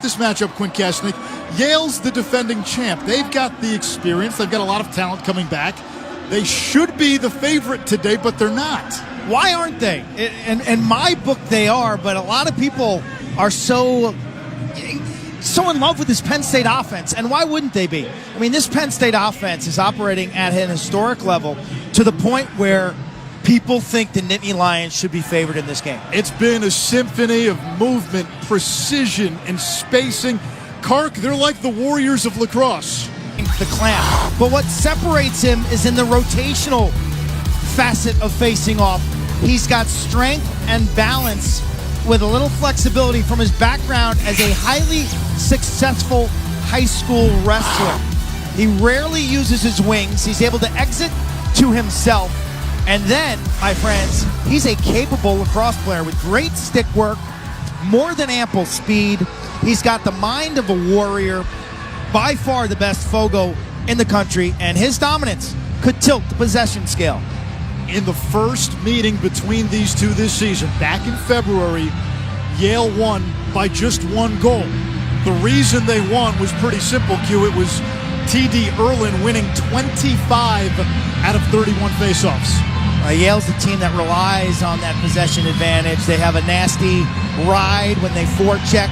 this matchup, Quint Kashnik. Yale's the defending champ. They've got the experience. They've got a lot of talent coming back. They should be the favorite today, but they're not. Why aren't they? In my book, they are, but a lot of people are so in love with this Penn State offense, and why wouldn't they be? I mean, this Penn State offense is operating at an historic level to the point where people think the Nittany Lions should be favored in this game. It's been a symphony of movement, precision, and spacing. Kark, they're like the Warriors of lacrosse. The clamp. But what separates him is in the rotational facet of facing off. He's got strength and balance with a little flexibility from his background as a highly successful high school wrestler. He rarely uses his wings. He's able to exit to himself. And then, my friends, he's a capable lacrosse player with great stick work, more than ample speed. He's got the mind of a warrior, by far the best Fogo in the country, and his dominance could tilt the possession scale. In the first meeting between these two this season, back in February, Yale won by just 1 goal. The reason they won was pretty simple, Q. It was T.D. Erlin winning 25 out of 31 faceoffs. Yale's the team that relies on that possession advantage. They have a nasty ride when they forecheck.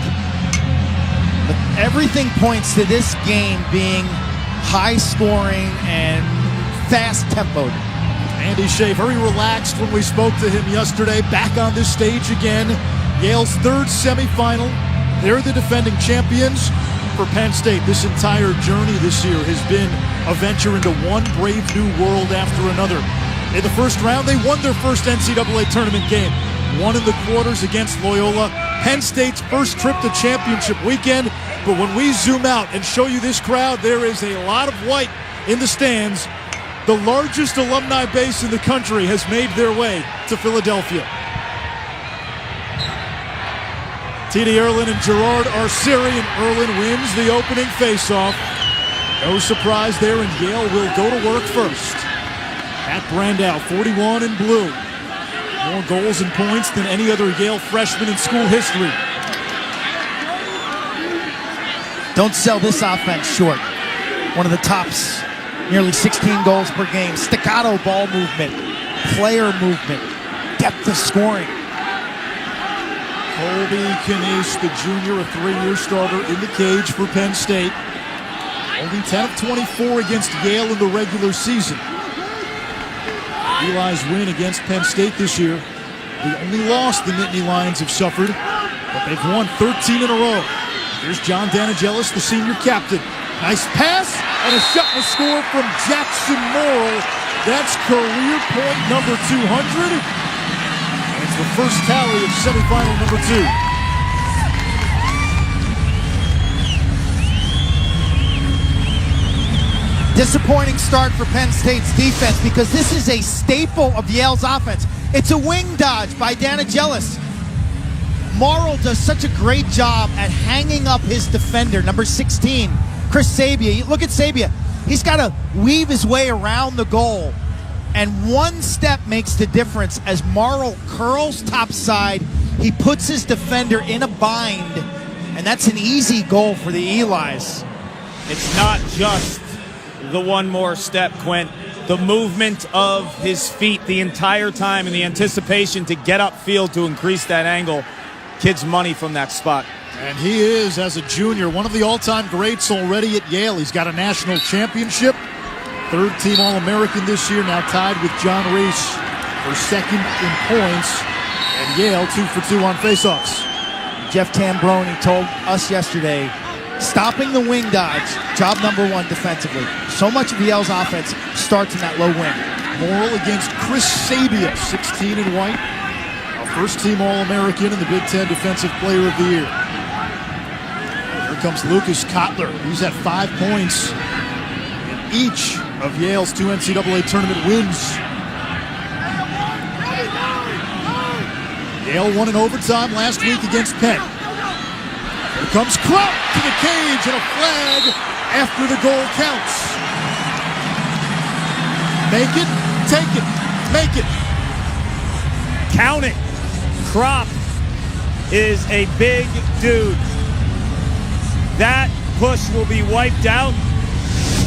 But everything points to this game being high-scoring and fast-tempoed. Andy Shea, very relaxed when we spoke to him yesterday. Back on this stage again. Yale's 3rd semifinal. They're the defending champions. For Penn State, this entire journey this year has been a venture into one brave new world after another. In the first round, they won their first NCAA tournament game. Won in the quarters against Loyola. Penn State's first trip to championship weekend. But when we zoom out and show you this crowd, there is a lot of white in the stands. The largest alumni base in the country has made their way to Philadelphia. T.D. Erlin and Gerard Arceri, and Erlin wins the opening faceoff. No surprise there, and Yale will go to work first. At brandow, 41 in blue. More goals and points than any other Yale freshman in school history. Don't sell this offense short. One of the tops, nearly 16 goals per game. Staccato ball movement, player movement, depth of scoring. Colby Kanish, the junior, a 3-year starter in the cage for Penn State. Only 10 of 24 against Yale in the regular season. Eli's win against Penn State this year. The only loss the Nittany Lions have suffered, but they've won 13 in a row. Here's John Danigelis, the senior captain. Nice pass, and a shot and a score from Jackson Morrill. That's career point number 200. And it's the first tally of semifinal number 2. Disappointing start for Penn State's defense because this is a staple of Yale's offense. It's a wing dodge by Danigelis. Morrill does such a great job at hanging up his defender, number 16, Chris Sabia. Look at Sabia. He's got to weave his way around the goal. And one step makes the difference as Morrill curls topside. He puts his defender in a bind. And that's an easy goal for the Elis. It's not just the one more step, Quint. The movement of his feet the entire time and the anticipation to get upfield to increase that angle. Kid's money from that spot. And he is, as a junior, one of the all-time greats already at Yale. He's got a national championship. 3rd team All-American this year, now tied with John Reese for 2nd in points. And Yale 2 for 2 on faceoffs. Jeff Tambroni told us yesterday, stopping the wing dodge, job number 1 defensively. So much of Yale's offense starts in that low wing. Morrill against Chris Sabia, 16 in white. Our first team All-American and the Big Ten Defensive Player of the Year. Here comes Lucas Kotler. He's at 5 points in each of Yale's 2 NCAA tournament wins. Yale won in overtime last week against Penn. Here comes Kraut to the cage, and a flag after the goal counts. Make it, take it, make it. Count it. Krop is a big dude. That push will be wiped out.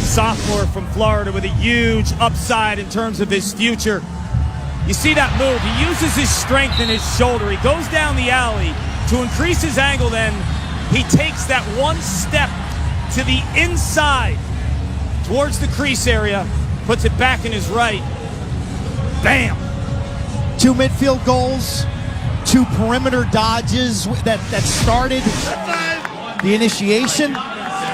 Sophomore from Florida with a huge upside in terms of his future. You see that move. He uses his strength in his shoulder. He goes down the alley to increase his angle. Then he takes that one step to the inside towards the crease area, puts it back in his right. Bam! 2 midfield goals, 2 perimeter dodges that started the initiation.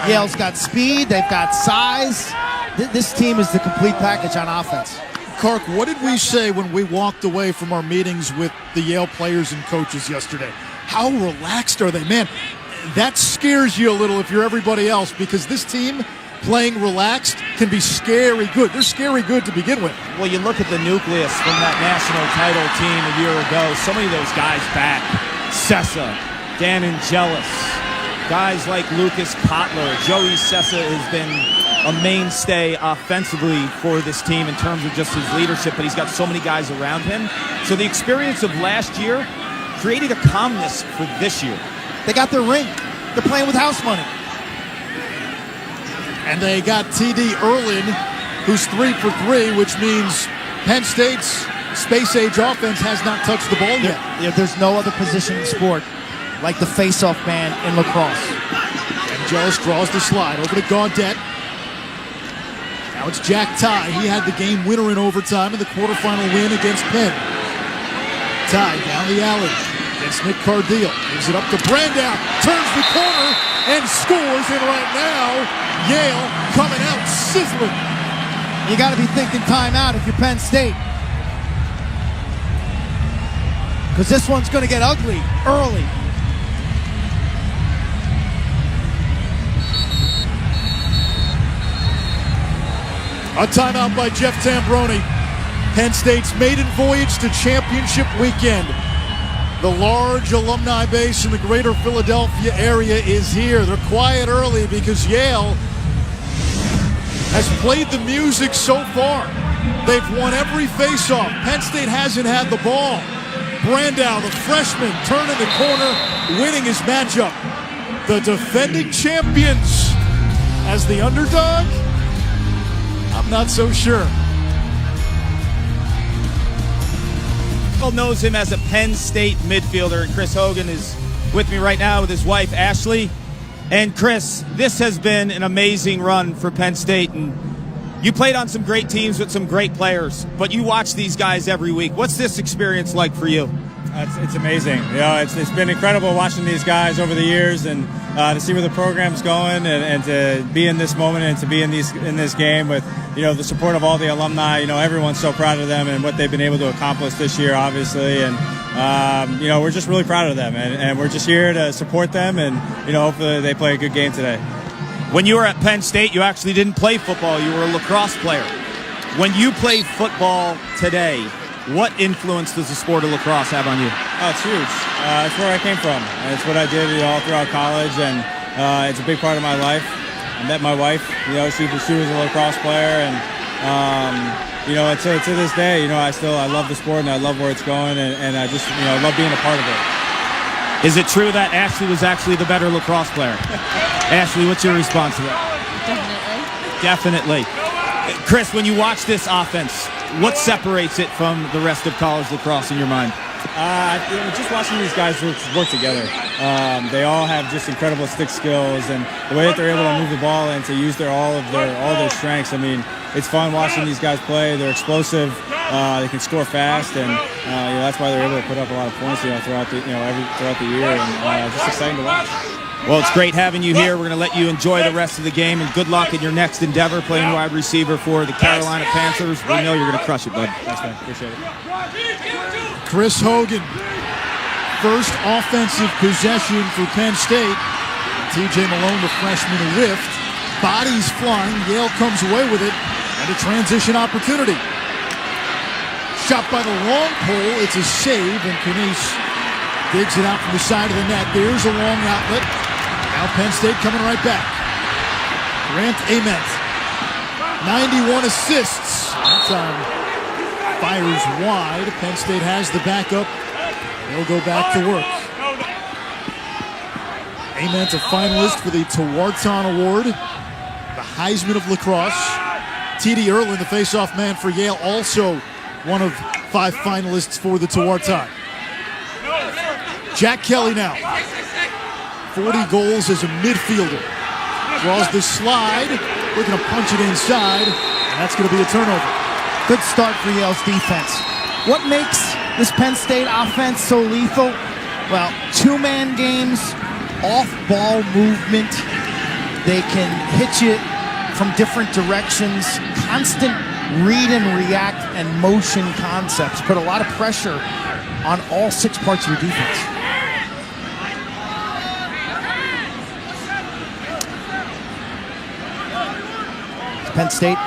Yale's got speed, they've got size. This team is the complete package on offense. Kark, what did we say when we walked away from our meetings with the Yale players and coaches yesterday? How relaxed are they? Man, that scares you a little if you're everybody else, because this team playing relaxed can be scary good. They're scary good to begin with. Well, you look at the nucleus from that national title team a year ago. So many of those guys back. Sessa, Dan Angelis, guys like Lucas Kotler. Joey Sessa has been a mainstay offensively for this team in terms of just his leadership, but he's got so many guys around him. So the experience of last year created a calmness for this year. They got their ring. They're playing with house money. And they got TD Erlin, who's 3 for 3, which means Penn State's space-age offense has not touched the ball yet. There's no other position in sport like the face-off man in lacrosse. Angelis draws the slide over to Gaudette. Now it's Jack Ty. He had the game winner in overtime in the quarterfinal win against Penn. Ty down the alley against Nick Cardile. Gives it up to Brandow. Turns the corner and scores. And right now, Yale coming out sizzling. You got to be thinking timeout if you're Penn State, because this one's going to get ugly early. A timeout by Jeff Tambroni. Penn State's maiden voyage to championship weekend. The large alumni base in the greater Philadelphia area is here. They're quiet early because Yale has played the music so far. They've won every faceoff. Penn State hasn't had the ball. Brandow, the freshman, turning the corner, winning his matchup. The defending champions as the underdog? I'm not so sure. Knows him as a Penn State midfielder, and Chris Hogan is with me right now with his wife Ashley. And Chris, this has been an amazing run for Penn State, and you played on some great teams with some great players, but you watch these guys every week. What's this experience like for you? It's amazing. You know, it's been incredible watching these guys over the years, and to see where the program's going, and to be in this moment and to be in this game with, you know, the support of all the alumni. You know, everyone's so proud of them and what they've been able to accomplish this year, obviously, and you know, we're just really proud of them, and we're just here to support them, and you know, hopefully they play a good game today. When you were at Penn State, you actually didn't play football. You were a lacrosse player. When you play football today, what influence does the sport of lacrosse have on you? Oh, it's huge. It's where I came from. It's what I did, you know, all throughout college, and it's a big part of my life. I met my wife. You know, she was a lacrosse player, and you know, to this day, you know, I love the sport and I love where it's going, and I just, you know, love being a part of it. Is it true that Ashley was actually the better lacrosse player? Ashley, what's your response to that? Definitely. Chris, when you watch this offense, what separates it from the rest of college lacrosse in your mind? Just watching these guys work together. They all have just incredible stick skills, and the way that they're able to move the ball and to use all their strengths. I mean, it's fun watching these guys play. They're explosive. They can score fast, and you know, that's why they're able to put up a lot of points, you know, throughout the year, and just exciting to watch. Well, it's great having you here. We're going to let you enjoy the rest of the game, and good luck in your next endeavor playing wide receiver for the Carolina Panthers. We know you're going to crush it, bud. Thanks, man. Appreciate it. Chris Hogan, first offensive possession for Penn State. TJ Malone, the freshman, whiffed. Bodies flying. Yale comes away with it, and a transition opportunity. Shot by the long pole. It's a save, and Kanice digs it out from the side of the net. There's a long outlet. Now Penn State coming right back. Grant Ament, 91 assists. That time fires wide. Penn State has the backup. They'll go back to work. Amen's a finalist for the Tewaaraton Award, the Heisman of Lacrosse. T.D. Erlin, the face-off man for Yale, also one of 5 finalists for the Tewaaraton. Jack Kelly now, 40 goals as a midfielder. Draws the slide, looking to punch it inside, and that's going to be a turnover. Good start for Yale's defense. What makes this Penn State offense so lethal? Well, 2-man games, off-ball movement. They can hit you from different directions. Constant read and react and motion concepts put a lot of pressure on all 6 parts of your defense. Penn State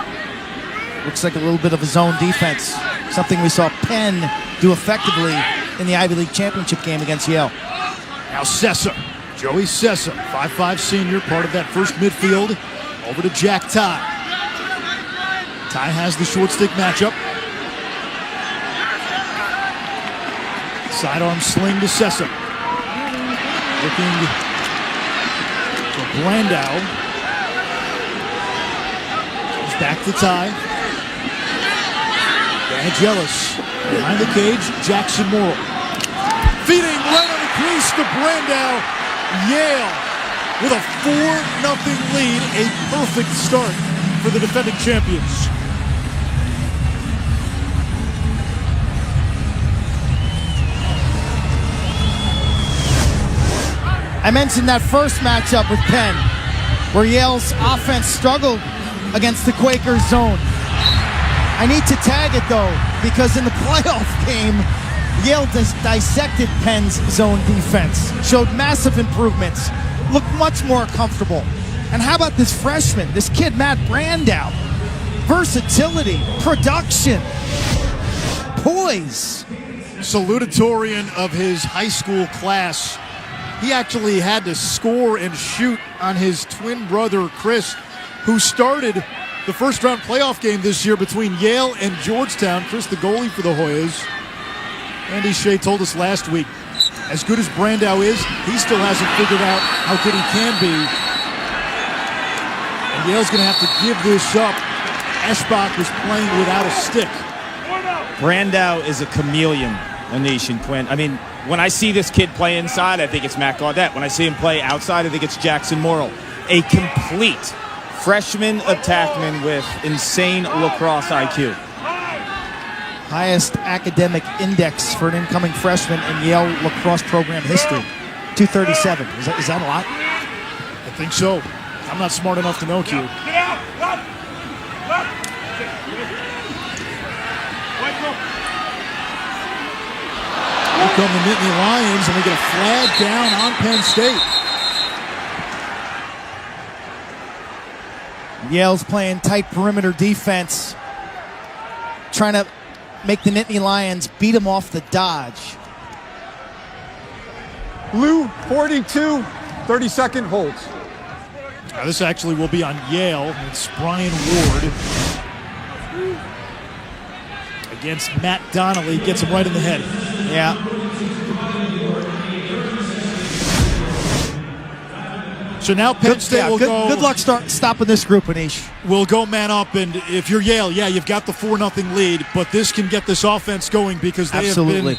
looks like a little bit of a zone defense, something we saw Penn do effectively in the Ivy League championship game against Yale. Now Sessa, Joey Sessa, 5'5" senior, part of that first midfield. Over to Jack Ty. Ty has the short stick matchup. Sidearm sling to Sessa. Looking for brandow. Back to Ty. Vangelis behind the cage. Jackson Morrill. Feeding right on the crease to brandow. Yale with a 4-0 lead. A perfect start for the defending champions. I mentioned that first matchup with Penn, where Yale's offense struggled against the Quakers zone. I need to tag it though, because in the playoff game, Yale dissected Penn's zone defense, showed massive improvements, looked much more comfortable. And how about this freshman, this kid Matt Brandow? Versatility, production, poise. Salutatorian of his high school class. He actually had to score and shoot on his twin brother, Chris, who started the first round playoff game this year between Yale and Georgetown. Chris, the goalie for the Hoyas. Andy Shea told us last week, as good as Brandow is, he still hasn't figured out how good he can be. And Yale's going to have to give this up. Eschbach was playing without a stick. Brandow is a chameleon, Anish and Quinn. I mean, when I see this kid play inside, I think it's Matt Gaudette. When I see him play outside, I think it's Jackson Morrill. A complete freshman attackman with insane lacrosse IQ. Highest academic index for an incoming freshman in Yale lacrosse program history. 237. Is that a lot? I think so. I'm not smart enough to know, Q. Here come the Nittany Lions, and we get a flag down on Penn State. Yale's playing tight perimeter defense, trying to make the Nittany Lions beat them off the dodge. Blue 42, 30-second holds. Now this actually will be on Yale. It's Brian Ward against Matt Donnelly. Gets him right in the head. Yeah. So now Penn State will go. Good luck stopping this group, Anish. Will go man up, and if you're Yale, yeah, you've got the 4-0 lead, but this can get this offense going because they have been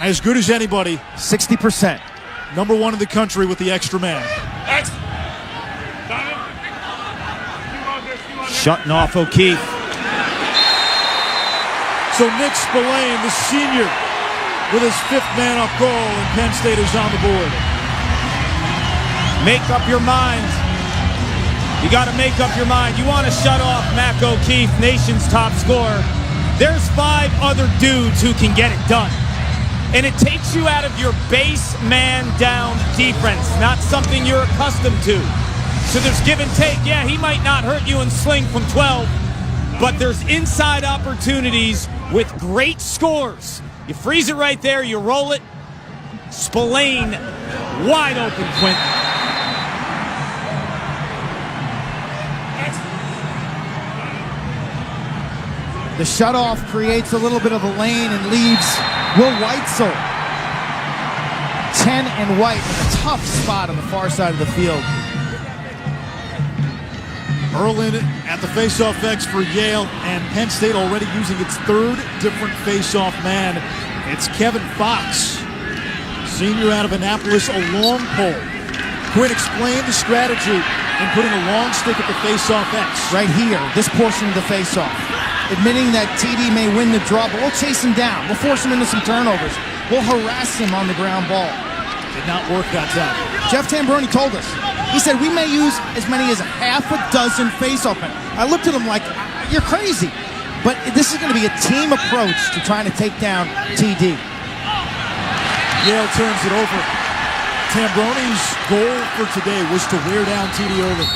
as good as anybody. 60%. Number 1 in the country with the extra man. Shutting off O'Keefe. So Nick Spillane, the senior, with his 5th man-up goal, and Penn State is on the board. Make up your mind. You got to make up your mind. You want to shut off Mac O'Keefe, nation's top scorer. There's 5 other dudes who can get it done. And it takes you out of your base man-down defense, not something you're accustomed to. So there's give and take. Yeah, he might not hurt you and sling from 12, but there's inside opportunities with great scores. You freeze it right there, you roll it. Spillane wide open, Quentin. The shutoff creates a little bit of a lane and leaves Will Weitzel 10 10 and White in a tough spot on the far side of the field. Erlin at the faceoff X for Yale, and Penn State already using its third different faceoff man. It's Kevin Fox, senior out of Annapolis, a long pole. Quinn explained the strategy in putting a long stick at the faceoff X. Right here, this portion of the faceoff. Admitting that TD may win the draw, but we'll chase him down. We'll force him into some turnovers. We'll harass him on the ground ball. Did not work that time. Jeff Tambroni told us. He said we may use as many as half a dozen faceoff men. I looked at him like, you're crazy. But this is going to be a team approach to trying to take down TD. Yale turns it over. Tambroni's goal for today was to wear down TD Erlin.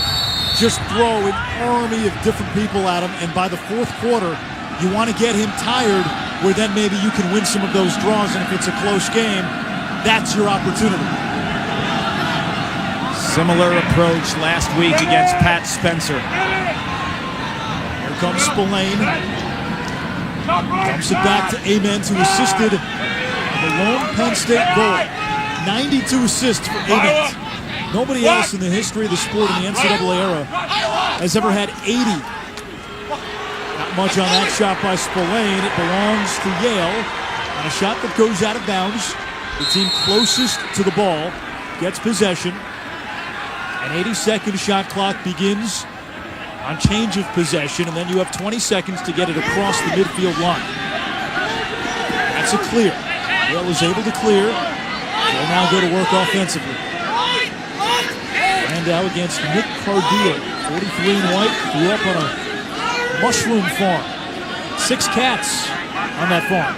Just throw an army of different people at him, and by the fourth quarter, you want to get him tired, where then maybe you can win some of those draws, and if it's a close game, that's your opportunity. Similar approach last week against Pat Spencer. Here comes Spillane. Dumps it back to Ament, who assisted the lone Penn State goal. 92 assists for Ament. Nobody else in the history of the sport in the NCAA era has ever had 80. Not much on that shot by Spillane. It belongs to Yale. On a shot that goes out of bounds. The team closest to the ball gets possession. An 80-second shot clock begins on change of possession, and then you have 20 seconds to get it across the midfield line. That's a clear. Yale is able to clear. They'll now go to work offensively. Brandow against Nick Cardillo, 43 and White, grew up on a mushroom farm. 6 cats on that farm.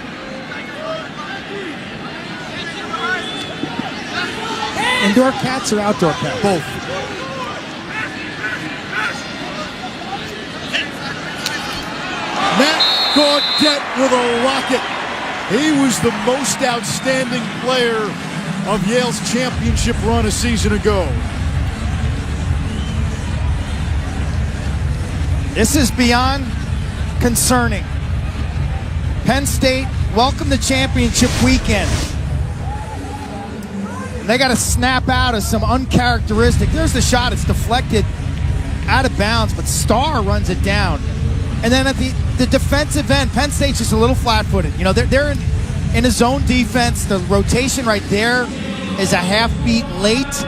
Indoor cats or outdoor cats? Both. Matt Gaudette with a rocket. He was the most outstanding player of Yale's championship run a season ago. This is beyond concerning. Penn State, welcome to championship weekend. They got to snap out of some uncharacteristic. There's the shot. It's deflected out of bounds, but Starr runs it down. And then at the defensive end, Penn State's just a little flat-footed. You know, they're in a zone defense. The rotation right there is a half beat late.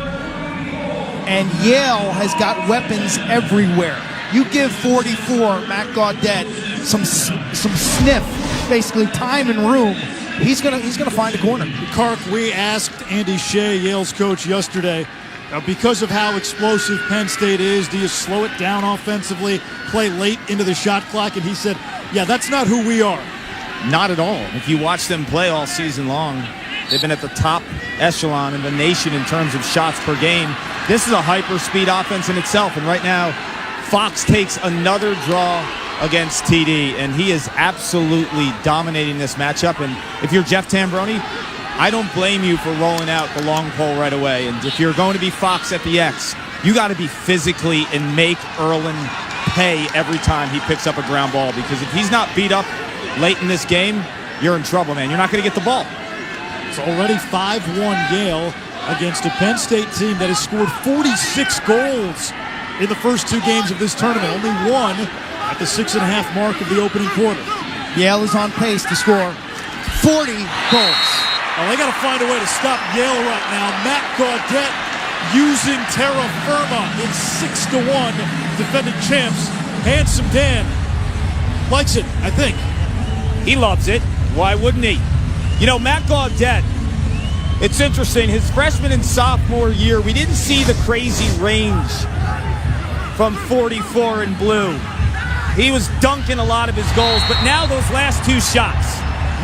And Yale has got weapons everywhere. You give 44, Matt Gaudette, some sniff, basically time and room. He's gonna find a corner. Kark, we asked Andy Shea, Yale's coach, yesterday, because of how explosive Penn State is, do you slow it down offensively, play late into the shot clock? And he said, yeah, that's not who we are. Not at all. If you watch them play all season long, they've been at the top echelon in the nation in terms of shots per game. This is a hyper-speed offense in itself, and right now, Fox takes another draw against TD, and he is absolutely dominating this matchup. And if you're Jeff Tambroni, I don't blame you for rolling out the long pole right away. And if you're going to be Fox at the X, you got to be physically and make Erlin pay every time he picks up a ground ball, because if he's not beat up late in this game, you're in trouble, man. You're not going to get the ball. It's already 5-1 Yale against a Penn State team that has scored 46 goals in the first 2 games of this tournament. Only one at the 6.5 mark of the opening quarter. Yale is on pace to score 40 goals. Well, they got to find a way to stop Yale right now. Matt Gaudette using terra firma in 6-1, defending champs. Handsome Dan likes it, I think. He loves it. Why wouldn't he? You know, Matt Gaudette, it's interesting. His freshman and sophomore year, we didn't see the crazy range from 44 in blue. He was dunking a lot of his goals, but now those last 2 shots,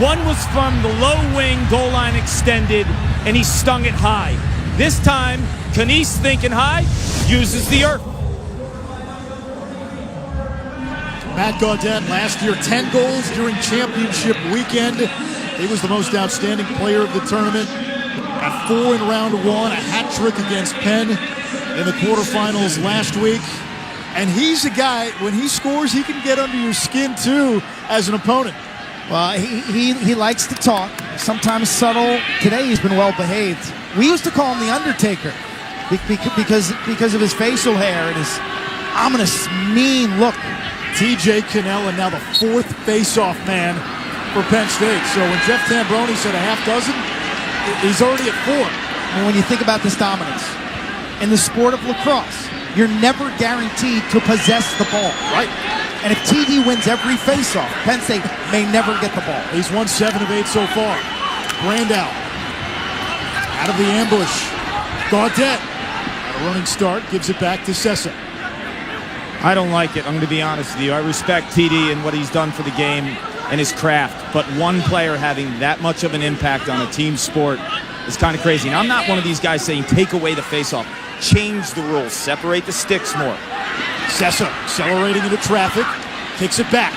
one was from the low wing, goal line extended, and he stung it high. This time, Knies thinking high, uses the earth. Matt Gaudette, last year 10 goals during championship weekend. He was the most outstanding player of the tournament. Got 4 in round 1, a hat trick against Penn in the quarterfinals last week. And he's a guy, when he scores, he can get under your skin too as an opponent. Well, he likes to talk, sometimes subtle. Today he's been well behaved. We used to call him the Undertaker because of his facial hair and his ominous, mean look. TJ Cannella, now the 4th face-off man for Penn State. So when Jeff Tambroni said a half dozen, he's already at 4. And when you think about this dominance, in the sport of lacrosse, you're never guaranteed to possess the ball. Right. And if TD wins every face-off, Penn State may never get the ball. He's won 7 of 8 so far. Brandow out of the ambush. Gaudet, a running start, gives it back to Sessa. I don't like it. I'm going to be honest with you. I respect TD and what he's done for the game and his craft, but one player having that much of an impact on a team sport is kind of crazy. And I'm not one of these guys saying take away the face-off. Change the rules. Separate the sticks more. Sessa accelerating into traffic, kicks it back.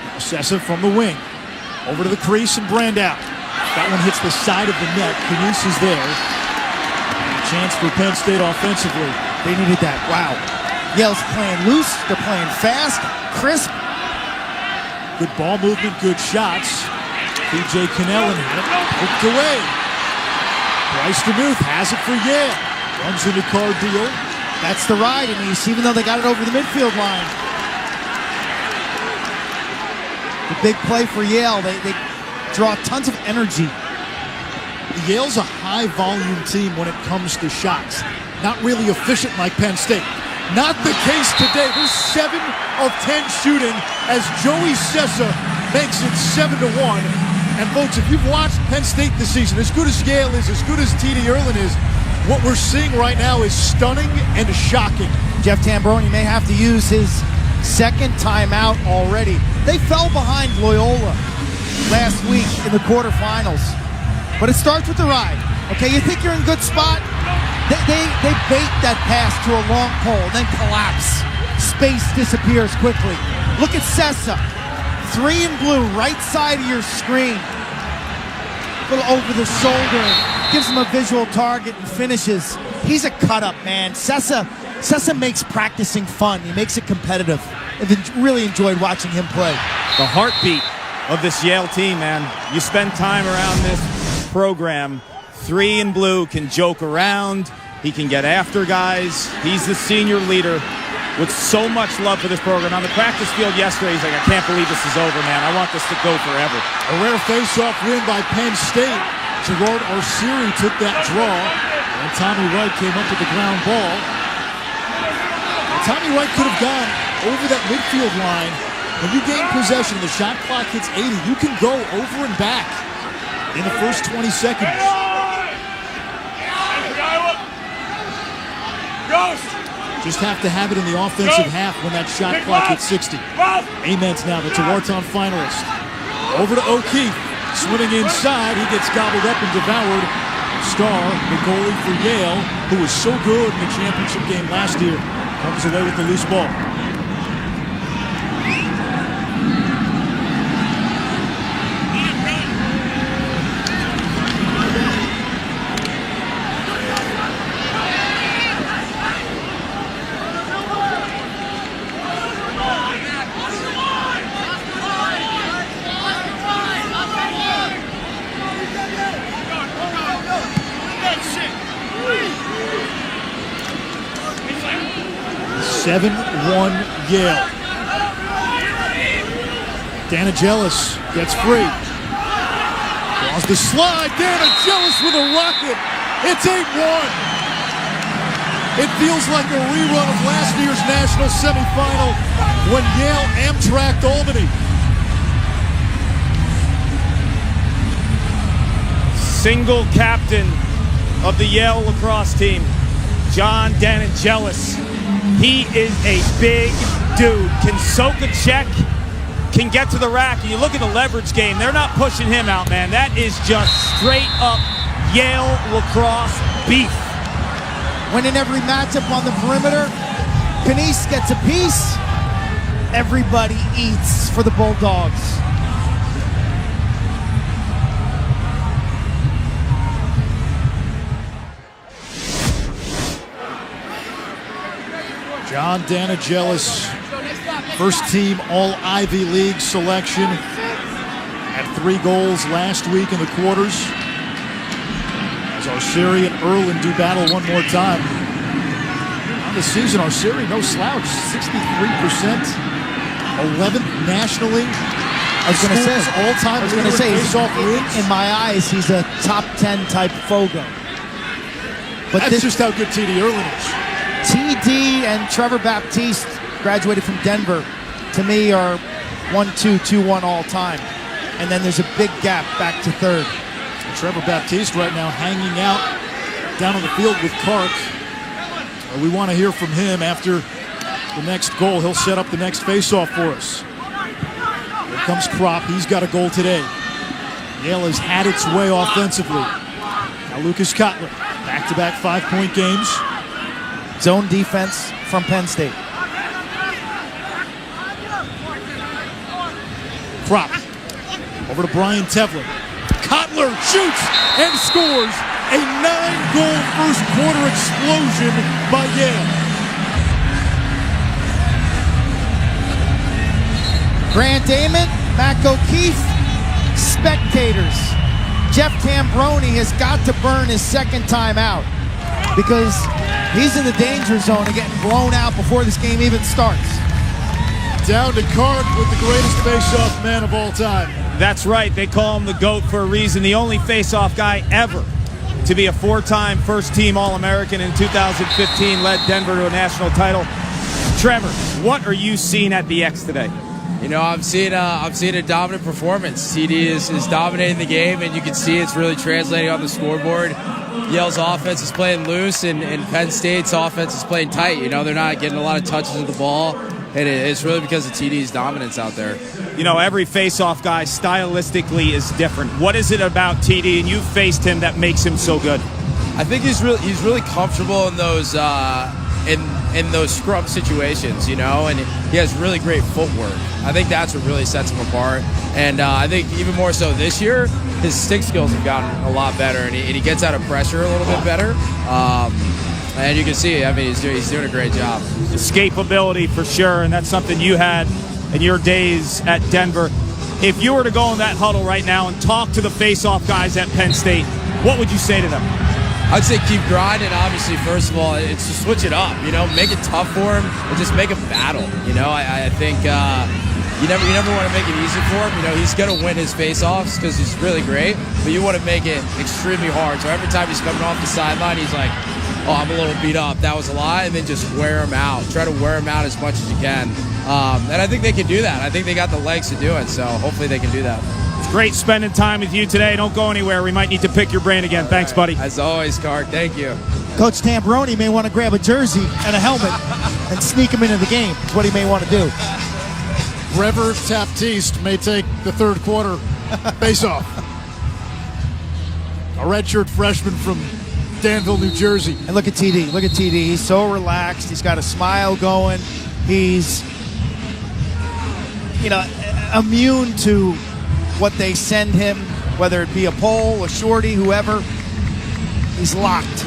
Now Sessa from the wing. Over to the crease and Brandow. That one hits the side of the net. Canice is there. A chance for Penn State offensively. They needed that. Wow. Yale's playing loose. They're playing fast, crisp. Good ball movement, good shots. TJ Cannella had it hooked away. Bryce DeMuth has it for Yale. Runs into Cardeal. That's the ride, Anise, even though they got it over the midfield line. The big play for Yale. They draw tons of energy. Yale's a high-volume team when it comes to shots. Not really efficient like Penn State. Not the case today. There's 7 of 10 shooting as Joey Sessa makes it 7-1. And folks, if you've watched Penn State this season, as good as Yale is, as good as TD Ierlan is, what we're seeing right now is stunning and shocking. Jeff Tambroni may have to use his second timeout already. They fell behind Loyola last week in the quarterfinals. But it starts with the ride. Okay, you think you're in a good spot? They bait that pass to a long pole, then collapse. Space disappears quickly. Look at Sessa. 3 in blue, right side of your screen. A little over the shoulder. Gives him a visual target and finishes. He's a cut-up, man. Sessa makes practicing fun. He makes it competitive. I've really enjoyed watching him play. The heartbeat of this Yale team, man. You spend time around this program. 3 in blue can joke around. He can get after guys. He's the senior leader with so much love for this program. On the practice field yesterday, he's like, I can't believe this is over, man. I want this to go forever. A rare face-off win by Penn State. Gerard Arcieri took that draw, and Tommy Wright came up with the ground ball. And Tommy Wright could have gone over that midfield line. When you gain possession, the shot clock hits 80. You can go over and back in the first 20 seconds. Just have to have it in the offensive half when that shot clock hits 60. Amens now, the Tewarton finalist. Over to O'Keefe. Swimming inside, he gets gobbled up and devoured. Starr, the goalie for Yale, who was so good in the championship game last year, comes away with the loose ball. Seven 1 Yale. Danagelis gets free. Draws the slide. Danagelis with a rocket. It's 8-1. It feels like a rerun of last year's national semifinal when Yale Amtrak'd Albany. Single captain of the Yale lacrosse team, John Danagelis. He is a big dude, can soak a check, can get to the rack. And you look at the leverage game, they're not pushing him out, man. That is just straight up Yale lacrosse beef. Winning every matchup on the perimeter. Canice gets a piece. Everybody eats for the Bulldogs. John Danagelis, first team All-Ivy League selection. Had 3 goals last week in the quarters. As Arceri and Erlin do battle one more time. On the season, Arceri, no slouch, 63%, 11th nationally. I was going to say, all-time face-off wins. In my eyes, he's a top 10 type Fogo. But that's just how good TD Erlin is. TD and Trevor Baptiste, graduated from Denver, to me are 1-2, 2-1 all time. And then there's a big gap back to third. And Trevor Baptiste right now hanging out down on the field with Kark. We want to hear from him after the next goal. He'll set up the next faceoff for us. Here comes Kropp. He's got a goal today. Yale has had its way offensively. Now Lucas Kotler, back-to-back 5-point games. Zone defense from Penn State. Kropp over to Brian Tevlin. Kotler shoots and scores a 9-goal first quarter explosion by Yale. Grant Damon, Mac O'Keefe, spectators. Jeff Tambroni has got to burn his second time out because he's in the danger zone of getting blown out before this game even starts. Down to Kark with the greatest face-off man of all time. That's right. They call him the GOAT for a reason. The only face-off guy ever to be a 4-time first-team All-American in 2015, led Denver to a national title. Trevor, what are you seeing at the X today? You know, I'm seeing a dominant performance. TD is dominating the game, and you can see it's really translating on the scoreboard. Yale's offense is playing loose, and Penn State's offense is playing tight. You know, they're not getting a lot of touches of the ball, and it's really because of TD's dominance out there. You know, every face-off guy stylistically is different. What is it about TD, and you've faced him, that makes him so good? I think he's really comfortable in those in those scrum situations, you know, and he has really great footwork. I think that's what really sets him apart. And I think even more so this year, his stick skills have gotten a lot better, and he gets out of pressure a little bit better. And you can see, I mean, he's doing a great job. Escapability for sure, and that's something you had in your days at Denver. If you were to go in that huddle right now and talk to the face-off guys at Penn State, what would you say to them? I'd say keep grinding, obviously. First of all, it's just switch it up, you know, make it tough for him and just make him battle. You know, I think you never want to make it easy for him. You know, he's going to win his face-offs because he's really great, but you want to make it extremely hard. So every time he's coming off the sideline, he's like, oh, I'm a little beat up, that was a lie, and then just wear him out. Try to wear him out as much as you can. And I think they can do that. I think they got the legs to do it, so hopefully they can do that. It's great spending time with you today. Don't go anywhere. We might need to pick your brain again. Thanks, buddy. As always, Kark. Thank you. Coach Tambroni may want to grab a jersey and a helmet and sneak him into the game. That's what he may want to do. Trevor Baptiste may take the third quarter face-off. A redshirt freshman from Danville, New Jersey. And look at TD. Look at TD. He's so relaxed. He's got a smile going. He's, you know, immune to what they send him, whether it be a pole, a shorty, whoever. He's locked.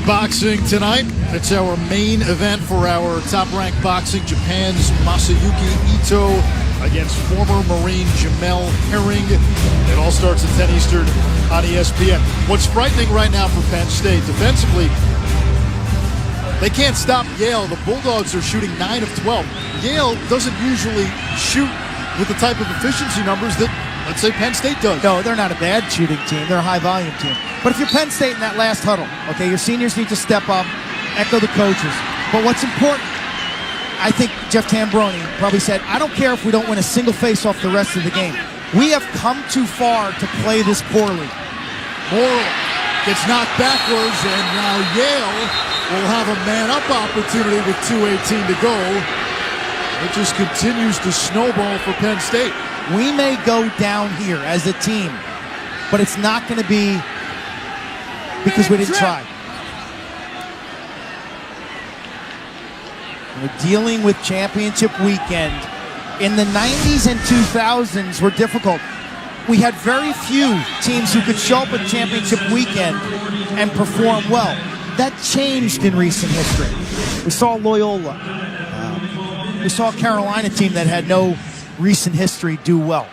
Boxing tonight. It's our main event for our top-ranked boxing. Japan's Masayuki Ito against former Marine Jamel Herring. It all starts at 10 Eastern on ESPN. What's frightening right now for Penn State, defensively, they can't stop Yale. The Bulldogs are shooting 9 of 12. Yale doesn't usually shoot with the type of efficiency numbers that, let's say, Penn State does. No, they're not a bad shooting team. They're a high-volume team. But if you're Penn State in that last huddle, okay, your seniors need to step up, echo the coaches. But what's important, I think Jeff Tambroni probably said, I don't care if we don't win a single face-off the rest of the game. We have come too far to play this poorly. Morrill gets knocked backwards, and now Yale will have a man-up opportunity with 2:18 to go. It just continues to snowball for Penn State. We may go down here as a team, but it's not going to be because we didn't try. We're dealing with championship weekend. In the 90s and 2000s were difficult. We had very few teams who could show up at championship weekend and perform well. That changed in recent history. We saw Loyola. We saw a Carolina team that had no recent history do well.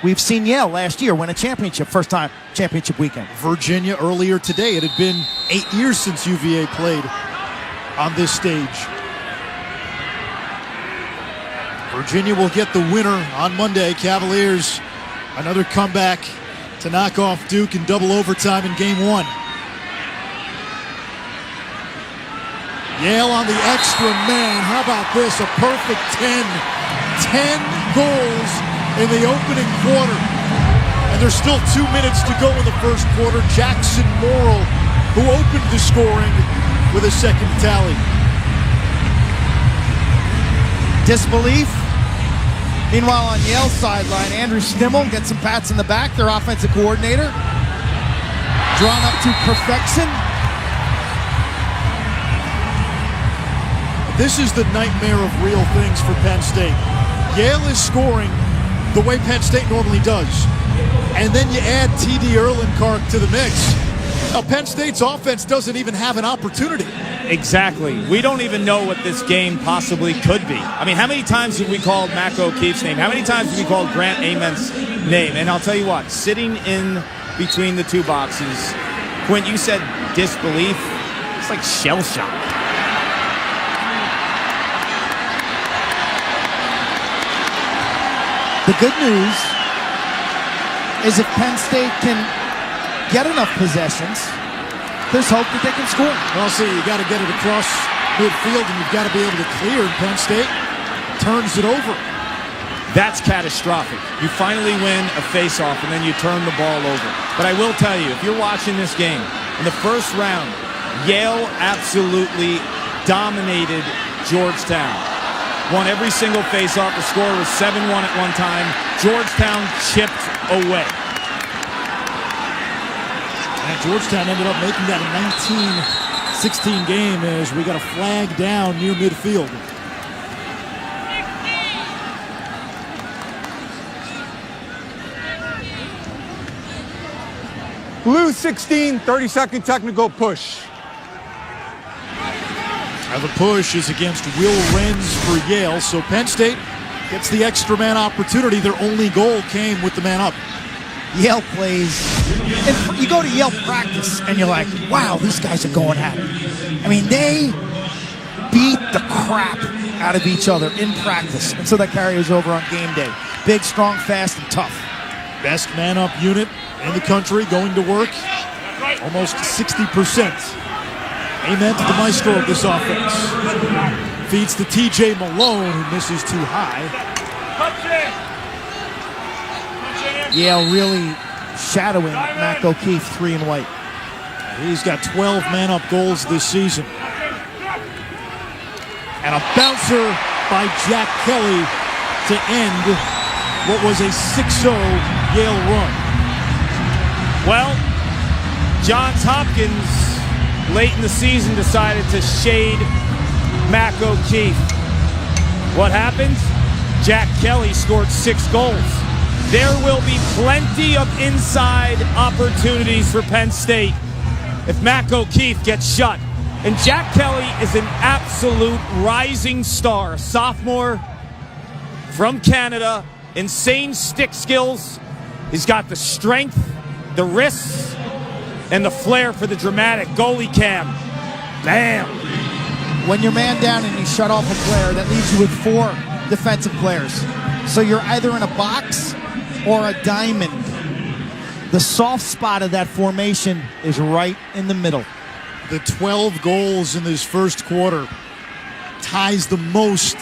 We've seen Yale last year win a championship, first time championship weekend. Virginia earlier today. It had been 8 years since UVA played on this stage. Virginia will get the winner on Monday. Cavaliers, another comeback to knock off Duke in double overtime in game 1. Yale on the extra man. How about this? A perfect 10. 10 goals in the opening quarter. And there's still 2 minutes to go in the first quarter. Jackson Morrill, who opened the scoring with a second tally. Disbelief. Meanwhile, on Yale's sideline, Andrew Stimmel gets some pats in the back, their offensive coordinator. Drawn up to perfection. This is the nightmare of real things for Penn State. Yale is scoring the way Penn State normally does. And then you add T.D. Erlenkark to the mix. Now, Penn State's offense doesn't even have an opportunity. Exactly. We don't even know what this game possibly could be. I mean, how many times have we called Mac O'Keefe's name? How many times have we called Grant Ament's name? And I'll tell you what, sitting in between the two boxes, Quint, you said disbelief. It's like shell shock. The good news is if Penn State can get enough possessions, there's hope that they can score. Well, see, you got to get it across midfield, and you've got to be able to clear. And Penn State turns it over. That's catastrophic. You finally win a face-off, and then you turn the ball over. But I will tell you, if you're watching this game, in the first round, Yale absolutely dominated Georgetown. Won every single face-off. The score was 7-1 at one time. Georgetown chipped away. And Georgetown ended up making that a 19-16 game as we got a flag down near midfield. Blue 16, 30-second technical push. Now the push is against Will Renz for Yale, so Penn State gets the extra man opportunity. Their only goal came with the man up. Yale plays, and you go to Yale practice and you're like, wow, these guys are going at it. I mean, they beat the crap out of each other in practice, and so that carries over on game day. Big, strong, fast, and tough. Best man up unit in the country, going to work almost 60%. Amen to the maestro of this offense. Feeds to T.J. Malone, who misses too high. Yale really shadowing Mac O'Keefe, 3 and white. He's got 12 man-up goals this season. And a bouncer by Jack Kelly to end what was a 6-0 Yale run. Well, Johns Hopkins late in the season decided to shade Mac O'Keefe. What happened? Jack Kelly scored 6 goals. There will be plenty of inside opportunities for Penn State if Mac O'Keefe gets shut. And Jack Kelly is an absolute rising star. Sophomore from Canada, insane stick skills. He's got the strength, the wrists, and the flair for the dramatic goalie cam. Bam! When you're man down and you shut off a player, that leaves you with 4 defensive players. So you're either in a box or a diamond. The soft spot of that formation is right in the middle. The 12 goals in this first quarter ties the most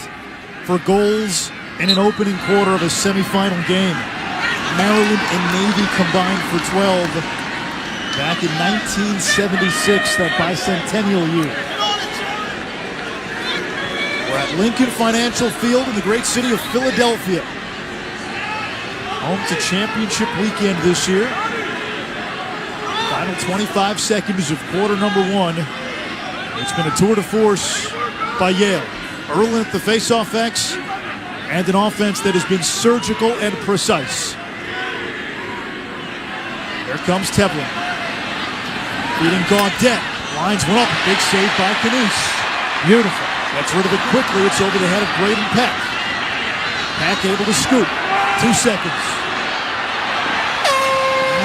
for goals in an opening quarter of a semifinal game. Maryland and Navy combined for 12 back in 1976, that bicentennial year. We're at Lincoln Financial Field in the great city of Philadelphia. Home to championship weekend this year. Final 25 seconds of quarter number 1. It's been a tour de force by Yale. Erlen at the faceoff X, and an offense that has been surgical and precise. Here comes Tevlin. Feeding Gaudet. Lines one up. Big save by Knuth. Beautiful. Gets rid of it quickly. It's over the head of Braden Peck. Peck able to scoop. 2 seconds.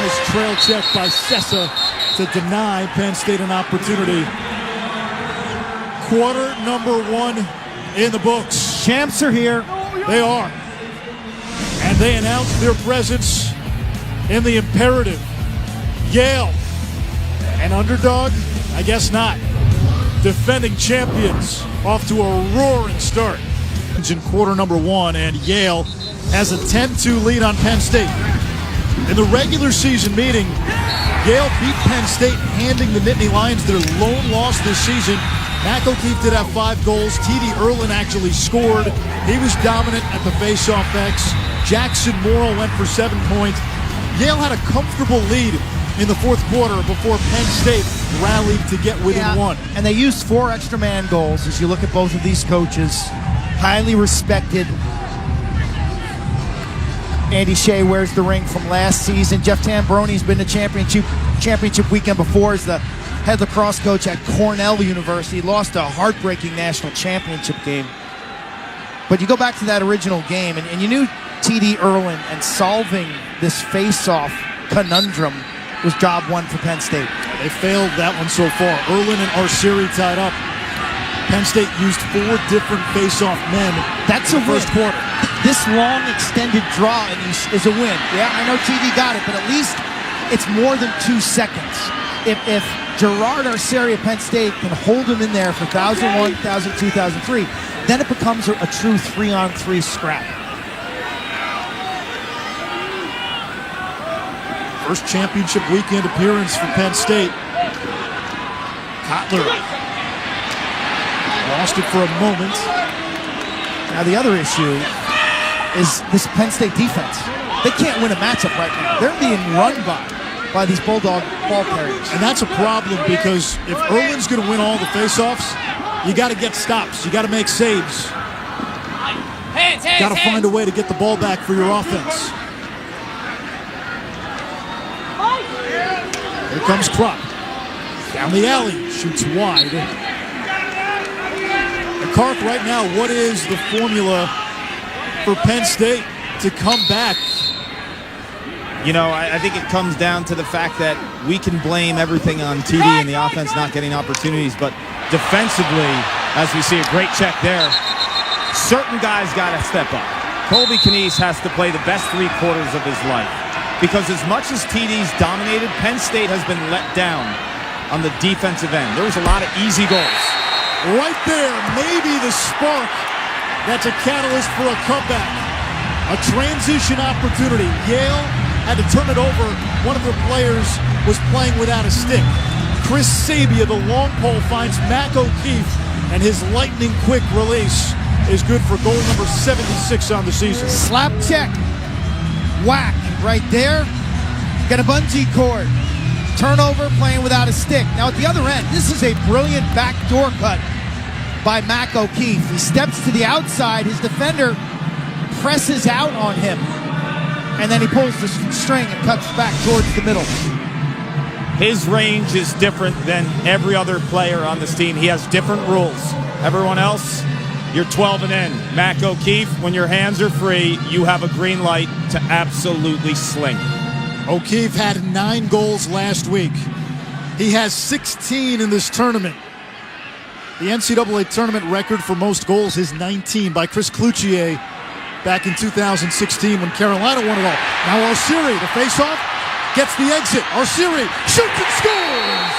Nice trail check by Sessa to deny Penn State an opportunity. Quarter number 1 in the books. Champs are here. They are. And they announce their presence in the imperative. Yale, an underdog? I guess not. Defending champions, off to a roaring start in quarter number 1, and Yale has a 10-2 lead on Penn State. In the regular season meeting, Yale beat Penn State, handing the Nittany Lions their lone loss this season. Mac O'Keefe did have 5 goals. T.D. Erlin actually scored. He was dominant at the Faceoff X. Jackson Morrill went for 7 points. Yale had a comfortable lead in the fourth quarter before Penn State rallied to get within 1. And they used 4 extra man goals. As you look at both of these coaches, highly respected. Andy Shea wears the ring from last season. Jeff Tambroni's been to championship weekend before as the head lacrosse coach at Cornell University. Lost a heartbreaking national championship game. But you go back to that original game, and you knew T.D. Erlin, and solving this face-off conundrum was job 1 for Penn State. They failed that one so far. Erlin and Arceri tied up. Penn State used 4 different face-off men. That's a first win. quarter. This long extended draw is a win. Yeah, I know TD got it, but at least it's more than 2 seconds. If Gerard Arceri of Penn State can hold him in there for 1,001, 1,002, 1,003, then it becomes a true 3-on-3 scrap. First championship weekend appearance for Penn State. Kotler lost it for a moment. Now the other issue is this Penn State defense. They can't win a matchup right now. They're being run by these Bulldog ball carriers. And that's a problem, because if Erlin's going to win all the faceoffs, you got to get stops. You got to make saves. Got to find a way to get the ball back for your offense. Here comes Krupp. Down the alley, shoots wide. Karth, right now, what is the formula for Penn State to come back? You know, I think it comes down to the fact that we can blame everything on TD and the offense not getting opportunities, but defensively, as we see a great check there, certain guys got to step up. Colby Knies has to play the best 3 quarters of his life, because as much as TD's dominated, Penn State has been let down on the defensive end. There was a lot of easy goals. Right there, maybe the spark that's a catalyst for a comeback. A transition opportunity. Yale had to turn it over. One of their players was playing without a stick. Chris Sabia, the long pole, finds Mac O'Keefe, and his lightning-quick release is good for goal number 76 on the season. Slap check. Whack right there. Got a bungee cord. Turnover, playing without a stick. Now at the other end, this is a brilliant backdoor cut by Mac O'Keefe. He steps to the outside. His defender presses out on him. And then he pulls the string and cuts back towards the middle. His range is different than every other player on this team. He has different rules. Everyone else, you're 12 and in. Mac O'Keefe, when your hands are free, you have a green light to absolutely sling. O'Keefe had 9 goals last week. He has 16 in this tournament. The NCAA tournament record for most goals is 19 by Chris Cloutier back in 2016 when Carolina won it all. Now Arceri, the faceoff, gets the exit. Arceri shoots and scores!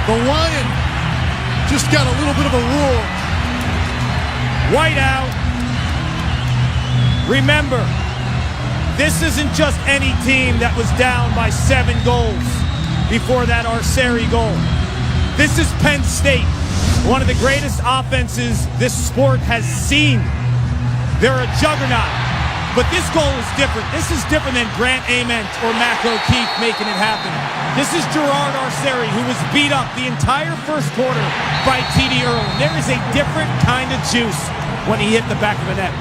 The Lion just got a little bit of a roar. White out. Remember, this isn't just any team that was down by 7 goals before that Arceri goal. This is Penn State, one of the greatest offenses this sport has seen. They're a juggernaut, but this goal is different. This is different than Grant Ament or Mac O'Keefe making it happen. This is Gerard Arceri, who was beat up the entire first quarter by T.D. Erlin. There is a different kind of juice when he hit the back of the net.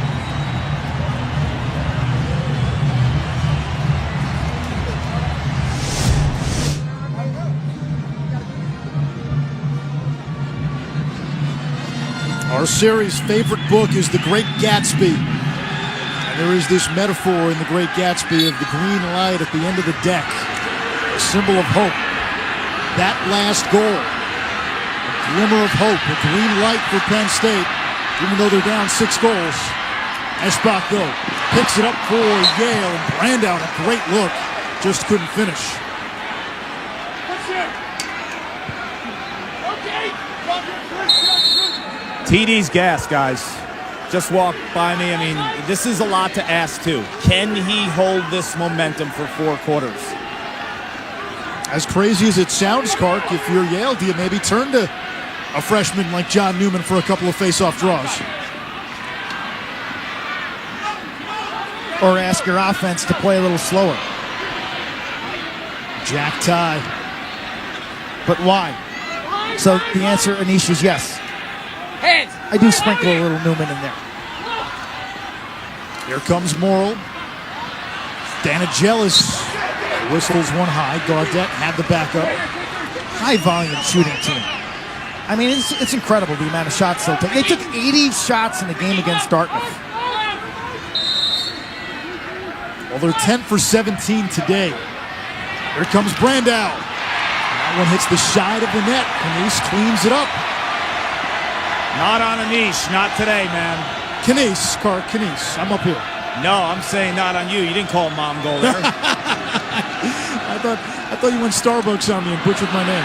Arceri's favorite book is The Great Gatsby. And There is this metaphor in The Great Gatsby of the green light at the end of the deck, a symbol of hope. That last goal, a glimmer of hope, a green light for Penn State, even though they're down 6 goals. Eschbach, though, picks it up for Yale, and Brandow, a great look, just couldn't finish. TD's gas, guys. Just walked by me. I mean, this is a lot to ask, too. Can he hold this momentum for 4 quarters? As crazy as it sounds, Clark, if you're Yale, do you maybe turn to a freshman like John Newman for a couple of face-off draws? Or ask your offense to play a little slower. Jack tie. But why? So the answer, Anish, is yes. I do sprinkle a little Newman in there. Here comes Morrill. Danigelis whistles one high. Gaudette had the backup. High volume shooting team. I mean, it's incredible the amount of shots they'll take. They took 80 shots in the game against Dartmouth. Well, they're 10 for 17 today. Here comes Brandow. That one hits the side of the net. Kneiss cleans it up. Not on Anish, not today, man. Kneiss, I'm up here. No, I'm saying not on you. You didn't call mom goal there. I thought you went Starbucks on me and butchered my name.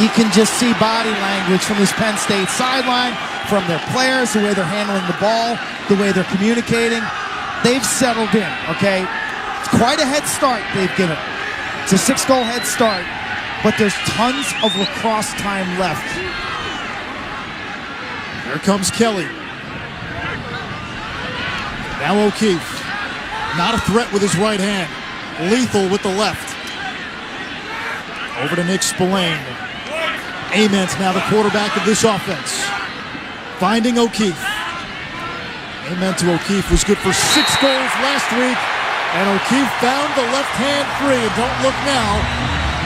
You can just see body language from this Penn State sideline, from their players, the way they're handling the ball, the way they're communicating. They've settled in, okay? It's quite a head start they've given. It's a 6-goal head start, but there's tons of lacrosse time left. Here comes Kelly. Now O'Keefe. Not a threat with his right hand. Lethal with the left. Over to Nick Spillane. Ament now the quarterback of this offense. Finding O'Keefe. Ament to O'Keefe was good for 6 goals last week. And O'Keefe found the left hand free. And don't look now.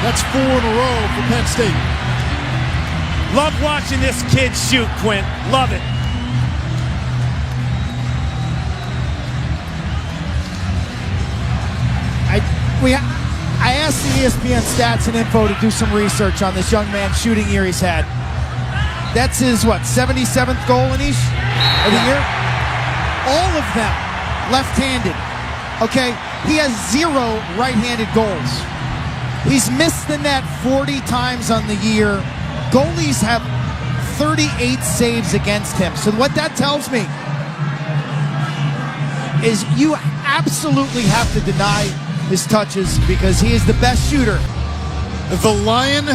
That's 4 in a row for Penn State. Love watching this kid shoot, Quint. Love it. I asked the ESPN Stats and Info to do some research on this young man's shooting year he's had. That's his, 77th goal in each of the year? All of them left-handed. Okay? He has 0 right-handed goals. He's missed the net 40 times on the year. Goalies have 38 saves against him. So what that tells me is you absolutely have to deny his touches because he is the best shooter. The Lion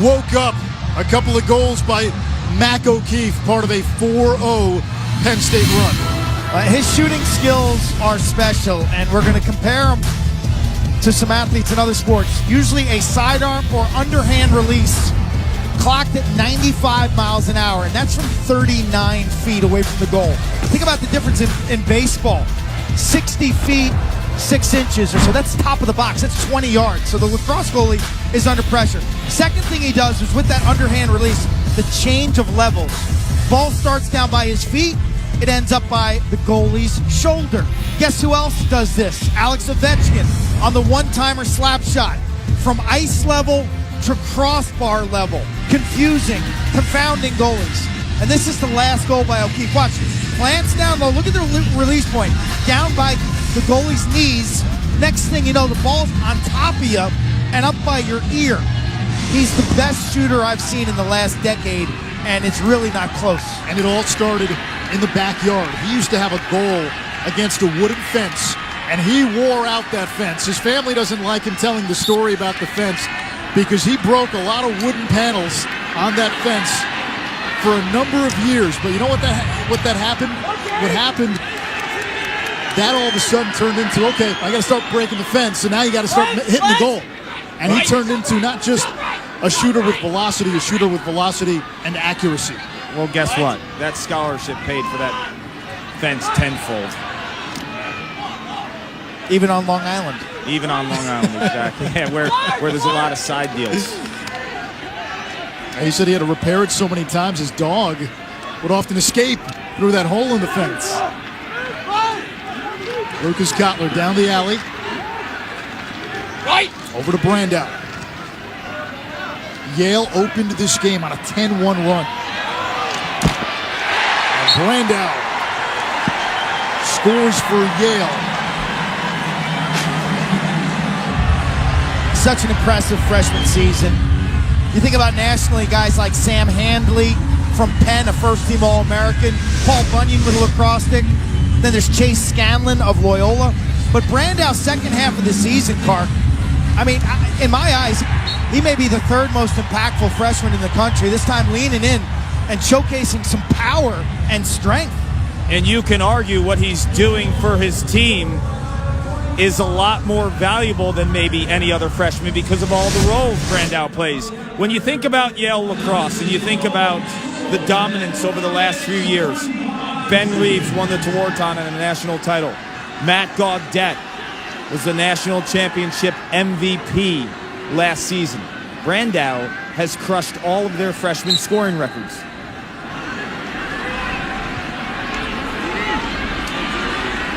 woke up. A couple of goals by Mac O'Keefe, part of a 4-0 Penn State run. His shooting skills are special, and we're going to compare him to some athletes in other sports. Usually a sidearm or underhand release clocked at 95 miles an hour, and that's from 39 feet away from the goal. Think about the difference in baseball. 60 feet, 6 inches or so. That's top of the box. That's 20 yards. So the lacrosse goalie is under pressure. Second thing he does is with that underhand release, the change of levels. Ball starts down by his feet. It ends up by the goalie's shoulder. Guess who else does this? Alex Ovechkin on the one-timer slap shot. From ice level to crossbar level. Confusing, confounding goalies. And this is the last goal by O'Keefe. Watch this. Plants down low. Look at the release point. Down by the goalie's knees. Next thing you know, the ball's on top of you and up by your ear. He's the best shooter I've seen in the last decade, and it's really not close. And it all started in the backyard. He used to have a goal against a wooden fence, and he wore out that fence. His family doesn't like him telling the story about the fence because he broke a lot of wooden panels on that fence for a number of years. But you know what that happened? What happened, that all of a sudden turned into, okay, I got to start breaking the fence, so now you got to start hitting the goal. And he turned into not just a shooter with velocity, a shooter with velocity and accuracy. Well, guess what? That scholarship paid for that fence tenfold. Even on Long Island. Even on Long Island, exactly. Yeah, where there's a lot of side deals. He said he had to repair it so many times his dog would often escape through that hole in the fence. Lucas Kotler down the alley. Right. Over to Brandow. Yale opened this game on a 10-1 run. And Brandow scores for Yale. Such an impressive freshman season. You think about nationally, guys like Sam Handley from Penn, a first-team All-American, Paul Bunyan with a lacrosse stick. Then there's Chase Scanlon of Loyola. But Brandow's second half of the season, Clark, I mean, in my eyes, he may be the third most impactful freshman in the country, this time leaning in and showcasing some power and strength. And you can argue what he's doing for his team is a lot more valuable than maybe any other freshman because of all the roles Brandow plays. When you think about Yale lacrosse and you think about the dominance over the last few years, Ben Reeves won the Tewaaraton and a national title. Matt Gaudette was the national championship MVP last season. Brandow has crushed all of their freshman scoring records.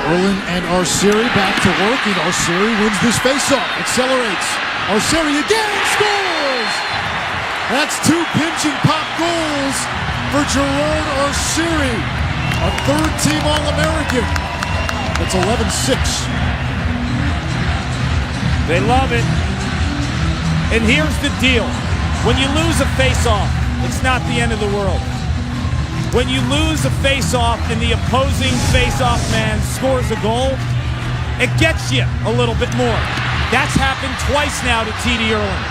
Erlin and Arceri back to work, and Arceri wins this faceoff. Accelerates. Arceri again scores! That's 2 pinch and pop goals for Gerard Arceri, a third-team All-American. It's 11-6. They love it. And here's the deal. When you lose a face-off, it's not the end of the world. When you lose a face-off and the opposing face-off man scores a goal, it gets you a little bit more. That's happened twice now to TD Erlin.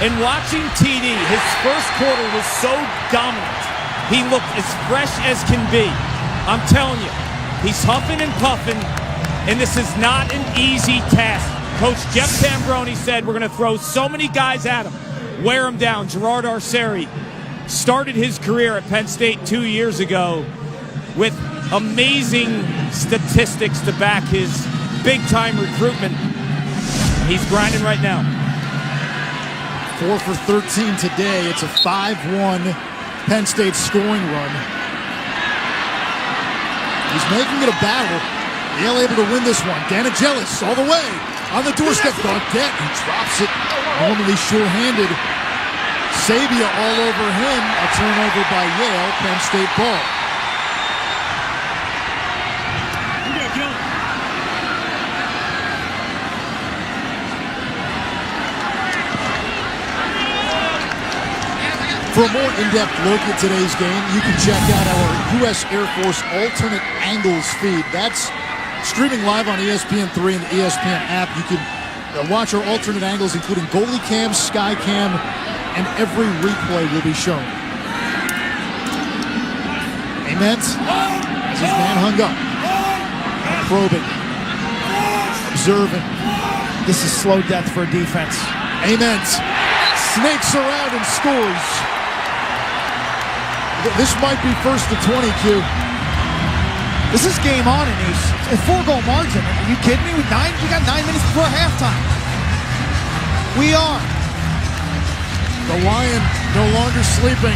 And watching TD, his first quarter was so dominant. He looked as fresh as can be. I'm telling you, he's huffing and puffing, and this is not an easy task. Coach Jeff Tambroni said we're going to throw so many guys at him, wear him down. Gerard Arceri started his career at Penn State 2 years ago with amazing statistics to back his big-time recruitment. He's grinding right now. 4 for 13 today. It's a 5-1 Penn State scoring run. He's making it a battle. Yale able to win this one. Danigelis all the way. On the doorstep, Gaudette, he drops it, normally sure-handed. Sabia all over him, a turnover by Yale, Penn State ball. For a more in-depth look at today's game, you can check out our U.S. Air Force Alternate Angles feed. That's streaming live on ESPN3 and the ESPN app. You can watch our alternate angles, including goalie cam, sky cam, and every replay will be shown. Ament has his man hung up. Probing. Observing. This is slow death for a defense. Ament snakes around and scores. This might be first to 20, Q. This is game on in East. A 4-goal margin. Are you kidding me? We got 9 minutes before halftime. We are. The Lion no longer sleeping.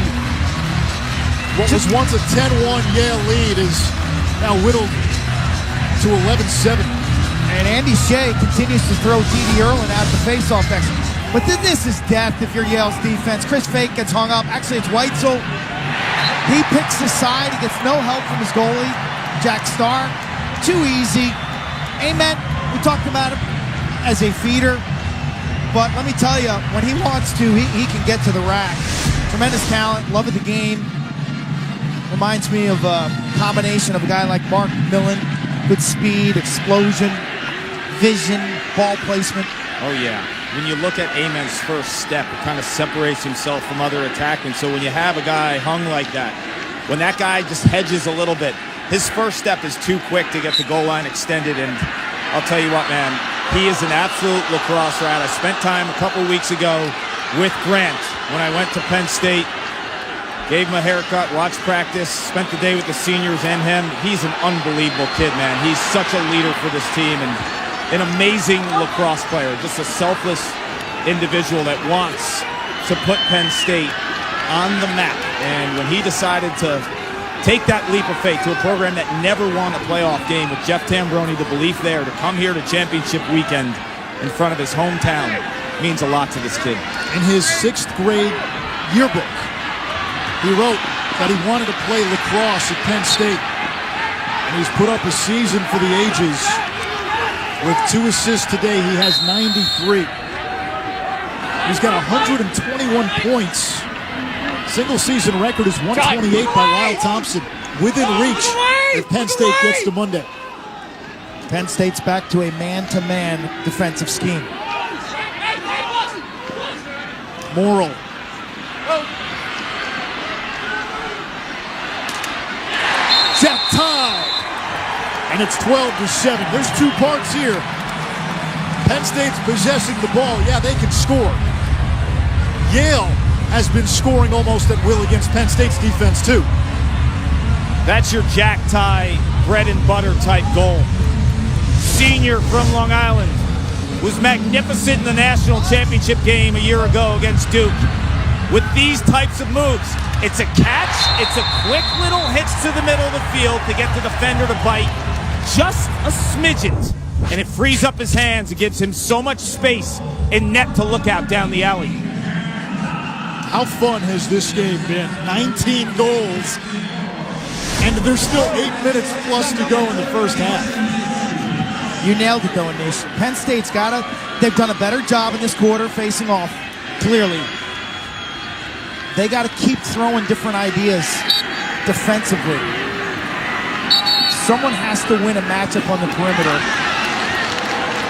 What was once a 10-1 Yale lead is now whittled to 11-7. And Andy Shea continues to throw TD Erlin out the faceoff exit. But this is death if you're Yale's defense. Chris Fake gets hung up. Actually, it's Weitzel. He picks the side. He gets no help from his goalie, Jack Starr. Too easy. Amen. We talked about him as a feeder. But let me tell you, when he wants to, he can get to the rack. Tremendous talent, love of the game. Reminds me of a combination of a guy like Mark Millen. Good speed, explosion, vision, ball placement. Oh, yeah. When you look at Amen's first step, it kind of separates himself from other attackmen. So when you have a guy hung like that, when that guy just hedges a little bit, his first step is too quick to get the goal line extended. And I'll tell you what, man, he is an absolute lacrosse rat. I spent time a couple weeks ago with Grant when I went to Penn State. Gave him a haircut, watched practice, spent the day with the seniors and him. He's an unbelievable kid, man. He's such a leader for this team and an amazing lacrosse player. Just a selfless individual that wants to put Penn State on the map. And when he decided to take that leap of faith to a program that never won a playoff game with Jeff Tambroni, the belief there to come here to championship weekend in front of his hometown means a lot to this kid. In his 6th grade yearbook, he wrote that he wanted to play lacrosse at Penn State. And he's put up a season for the ages. With 2 assists today, he has 93. He's got 121 points. Single season record is 128 by Lyle Thompson. Within reach if Penn State gets to Monday. Penn State's back to a man-to-man defensive scheme. Morrill. Set tie. And it's 12-7. There's 2 parts here. Penn State's possessing the ball. Yeah, they can score. Yale has been scoring almost at will against Penn State's defense, too. That's your jack tie, bread and butter type goal. Senior from Long Island was magnificent in the national championship game a year ago against Duke. With these types of moves, it's a catch, it's a quick little hitch to the middle of the field to get the defender to bite just a smidgen, and it frees up his hands. It gives him so much space in net to look out down the alley. How fun has this game been? 19 goals, and there's still 8 minutes plus to go in the first half. You nailed it, though, Anish. Penn State's they've done a better job in this quarter facing off, clearly. They got to keep throwing different ideas defensively. Someone has to win a matchup on the perimeter.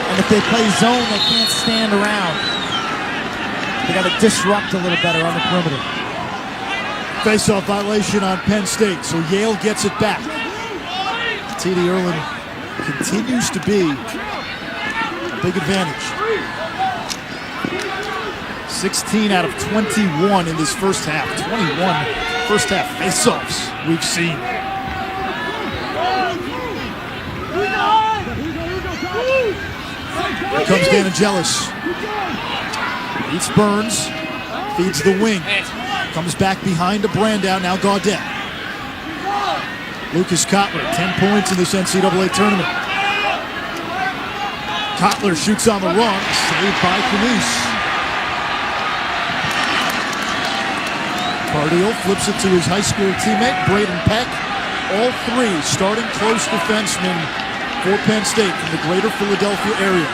And if they play zone, they can't stand around. They got to disrupt a little better on the perimeter. Face-off violation on Penn State, so Yale gets it back. T.D. Erlin continues to be a big advantage. 16 out of 21 in this first half. 21 first half face-offs we've seen. Here comes Dan Angelis. Beats Burns. Feeds the wing. Comes back behind to Brandow. Now Gaudet. Lucas Kotler, 10 points in this NCAA tournament. Kotler shoots on the run. Saved by Kanice. Cardio flips it to his high school teammate, Braden Peck. All 3 starting close defensemen for Penn State from the greater Philadelphia area.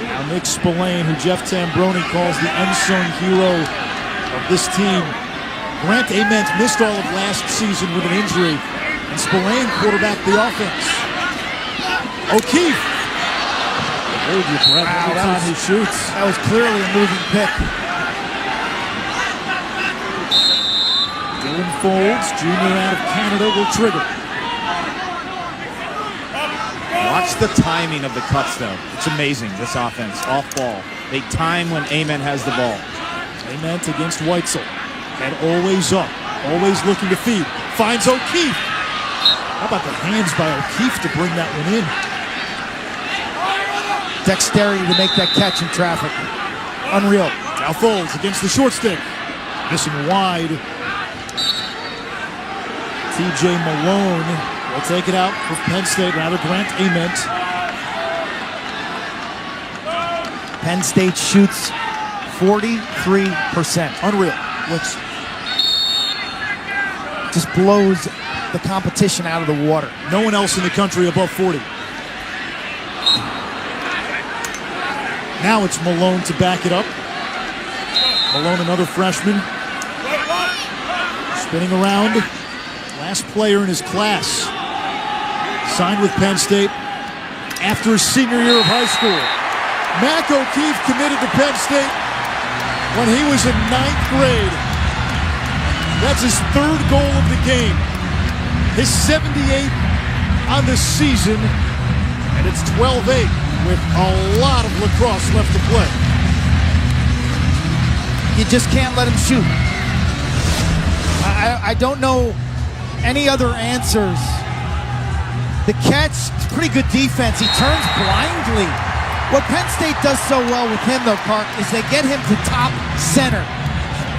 Now Nick Spillane, who Jeff Tambroni calls the unsung hero of this team. Grant Ament missed all of last season with an injury, and Spillane quarterbacked the offense. O'Keefe. Hold your breath every time he shoots. That was clearly a moving pick. Dylan Folds, junior out of Canada, will trigger. Watch the timing of the cuts, though. It's amazing, this offense. Off ball. They time when Ament has the ball. Ament against Weitzel. Head always up. Always looking to feed. Finds O'Keefe. How about the hands by O'Keefe to bring that one in? Dexterity to make that catch in traffic. Unreal. Now Folds against the short stick. Missing wide. TJ Malone will take it out for Penn State, rather Grant Ament. Penn State shoots 43%. Unreal. Which just blows the competition out of the water. No one else in the country above 40. Now it's Malone to back it up. Malone, another freshman. Spinning around. Last player in his class. Signed with Penn State after his senior year of high school. Mac O'Keefe committed to Penn State when he was in 9th grade. That's his 3rd goal of the game. His 78th on the season. And it's 12-8 with a lot of lacrosse left to play. You just can't let him shoot. I don't know any other answers. The catch, pretty good defense. He turns blindly What Penn State does so well with him, though, Clark, is they get him to top center,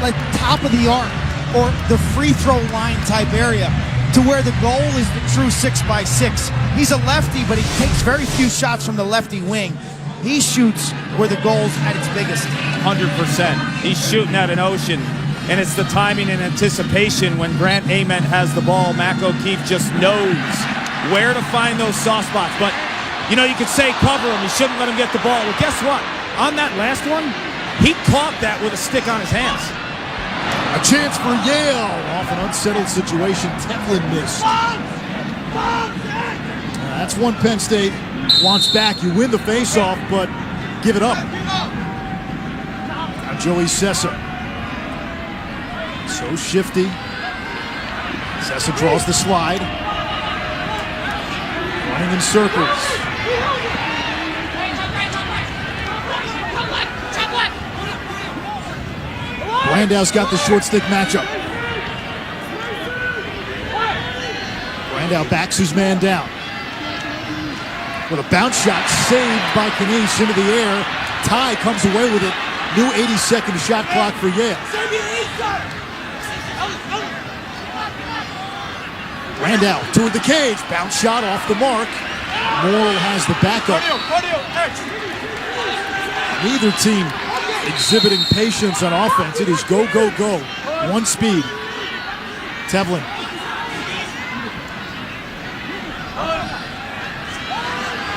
like top of the arc, or the free throw line type area, to where the goal is the true 6x6. He's a lefty, but he takes very few shots from the lefty wing. He shoots where the goal's at its biggest. 100%. He's shooting at an ocean, and it's the timing and anticipation when Grant Ament has the ball. Mac O'Keefe just knows where to find those soft spots. But, you know, you could say cover him. You shouldn't let him get the ball. Well, guess what? On that last one, he caught that with a stick on his hands. A chance for Yale. Off an unsettled situation. Teflon missed. That's one Penn State wants back. You win the faceoff, but give it up. Now Joey Sessa. So shifty. Sessa draws the slide. Running in circles. Brandow's got the short stick matchup. Brandow backs his man down. With a bounce shot saved by Kanish into the air. Ty comes away with it. New 80-second shot clock for Yale. Brandow toward the cage. Bounce shot off the mark. Morrill has the backup. Neither team exhibiting patience on offense. It is go, go, go. One speed. Teflon.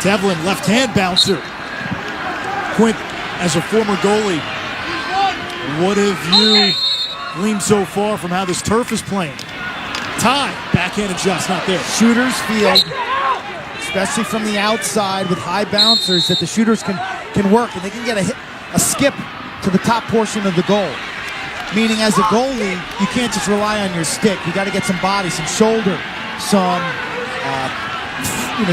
Teflon, left-hand bouncer. Quint, as a former goalie, what have you gleaned so far from how this turf is playing? Ty, backhanded shot's not there. Shooters feel, especially from the outside with high bouncers, that the shooters can work and they can get a skip to the top portion of the goal. Meaning, as a goalie, you can't just rely on your stick. You got to get some body, some shoulder, some,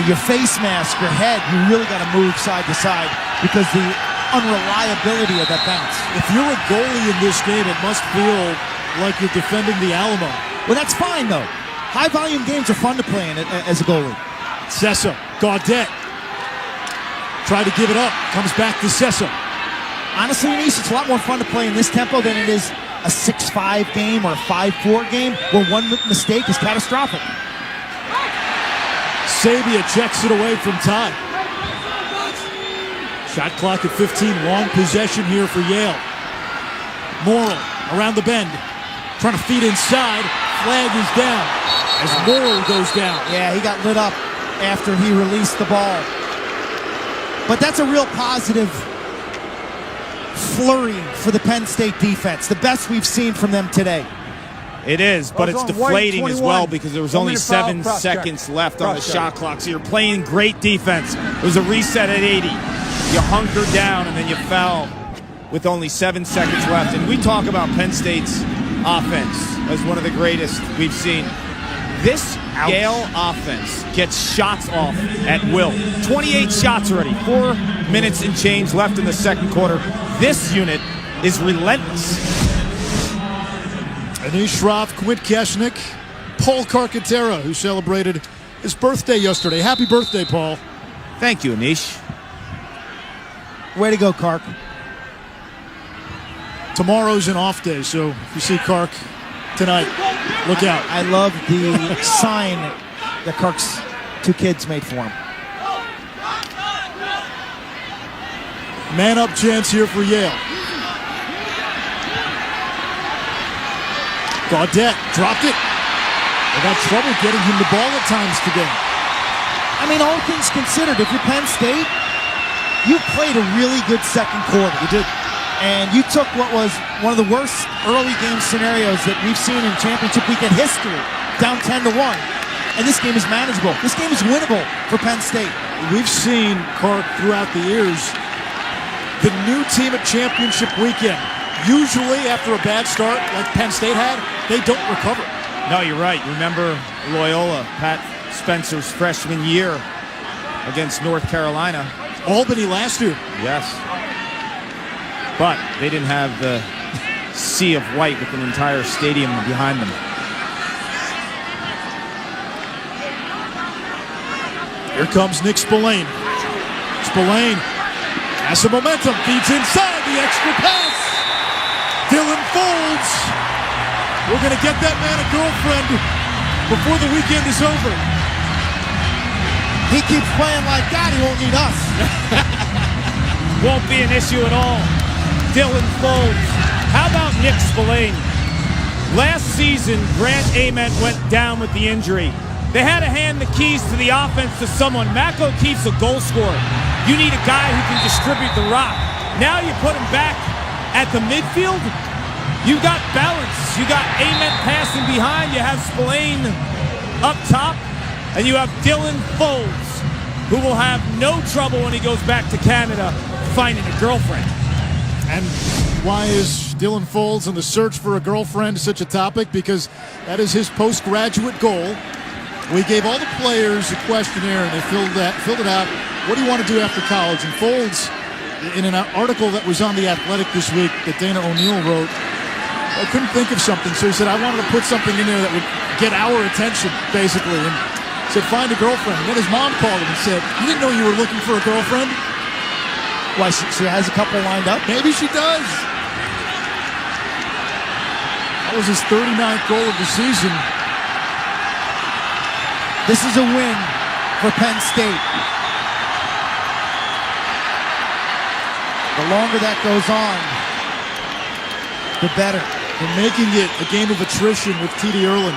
your face mask, your head. You really got to move side to side because the unreliability of that bounce. If you're a goalie in this game, it must feel like you're defending the Alamo. Well, that's fine, though. High-volume games are fun to play in as a goalie. Sessa, Gaudette. Tried to give it up. Comes back to Sessa. Honestly, Anish, it's a lot more fun to play in this tempo than it is a 6-5 game or a 5-4 game where one mistake is catastrophic. Sabia checks it away from Ty. Shot clock at 15. Long possession here for Yale. Morrill around the bend. Trying to feed inside. Flag is down as Morrill goes down. Yeah, he got lit up after he released the ball. But that's a real positive flurry for the Penn State defense. The best we've seen from them today. It is, but it's deflating as well because there was only 7 seconds left on the shot clock. So you're playing great defense. It was a reset at 80. You hunkered down and then you fell with only 7 seconds left. And we talk about Penn State's offense as one of the greatest we've seen. This Yale offense gets shots off at will. 28 shots already. 4 minutes and change left in the second quarter. This unit is relentless. Anish Shroff, Quint Keshnik, Paul Carcaterra, who celebrated his birthday yesterday. Happy birthday, Paul. Thank you, Anish. Way to go, Kark. Tomorrow's an off day, so if you see Kark tonight, look out. I love the sign that Kark's 2 kids made for him. Man-up chance here for Yale. Gaudette dropped it. They got trouble getting him the ball at times today. I mean, all things considered, if you're Penn State, you played a really good second quarter. You did. And you took what was one of the worst early game scenarios that we've seen in championship weekend history, down 10-1. And this game is manageable. This game is winnable for Penn State. We've seen, Kark, throughout the years, the new team at championship weekend, usually after a bad start like Penn State had, they don't recover. No, you're right. Remember Loyola, Pat Spencer's freshman year against North Carolina. Albany last year. Yes. But they didn't have the sea of white with an entire stadium behind them. Here comes Nick Spillane. Spillane Has some momentum, feeds inside, the extra pass. Dylan folds. We're going to get that man a girlfriend before the weekend is over. He keeps playing like that, he won't need us. Won't be an issue at all. Dylan folds. How about Nick Spillane? Last season, Grant Ament went down with the injury. They had to hand the keys to the offense to someone. Mac O'Keefe's a goal scorer. You need a guy who can distribute the rock. Now you put him back at the midfield. You got balance. You got Ament passing behind. You have Spillane up top. And you have Dylan Folds, who will have no trouble when he goes back to Canada finding a girlfriend. And why is Dylan Folds and the search for a girlfriend such a topic? Because that is his postgraduate goal. We gave all the players a questionnaire, and they filled it out. What do you want to do after college? And Folds, in an article that was on The Athletic this week that Dana O'Neill wrote, I couldn't think of something. So he said, I wanted to put something in there that would get our attention, basically. And said, find a girlfriend. And then his mom called him and said, you didn't know you were looking for a girlfriend? Why, she has a couple lined up? Maybe she does. That was his 39th goal of the season. This is a win for Penn State. The longer that goes on, the better. They're making it a game of attrition with T.D. Erlin.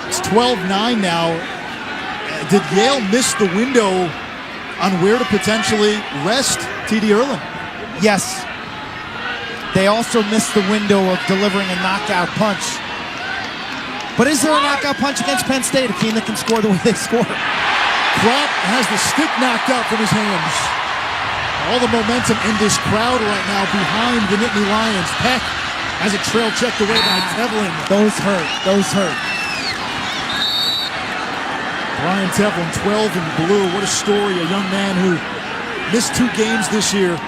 It's 12-9 now. Did Yale miss the window on where to potentially rest T.D. Erlin? Yes. They also missed the window of delivering a knockout punch. But is there a knockout punch against Penn State, a team that can score the way they score? Kropp has the stick knocked out from his hands. All the momentum in this crowd right now behind the Nittany Lions. Peck has a trail checked away by Tevlin. Those hurt. Those hurt. Brian Tevlin, 12 in blue. What a story. A young man who missed 2 games this year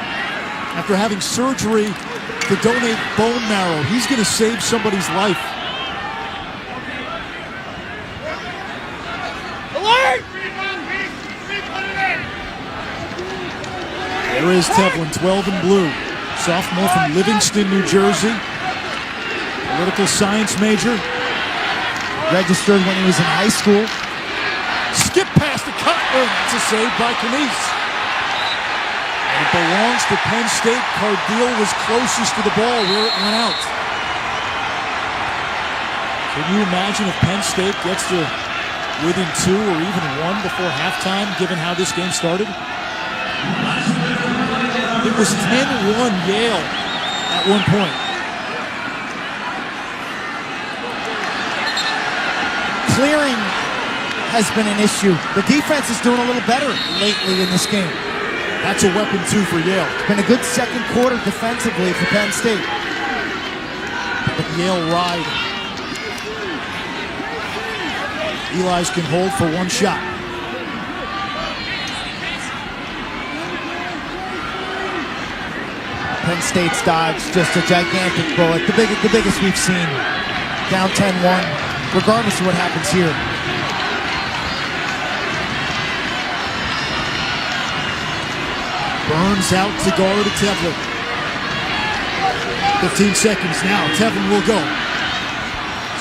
after having surgery to donate bone marrow. He's going to save somebody's life. Alert! There is Tevlin, 12 in blue. Sophomore from Livingston, New Jersey. Political science major. Registered when he was in high school. Skip past the cut. It's a save by Kanice. It belongs to Penn State. Cardile was closest to the ball where it went out. Can you imagine if Penn State gets to within 2 or even 1 before halftime, given how this game started? It was 10-1 Yale at one point. Clearing has been an issue. The defense is doing a little better lately in this game. That's a weapon, too, for Yale. It's been a good second quarter defensively for Penn State. But Yale ride. Eli's can hold for 1 shot. Penn State's dodge, just a gigantic bullet. The biggest we've seen. Down 10-1, regardless of what happens here. Burns out to guard Tevlin. 15 seconds now. Tevlin will go.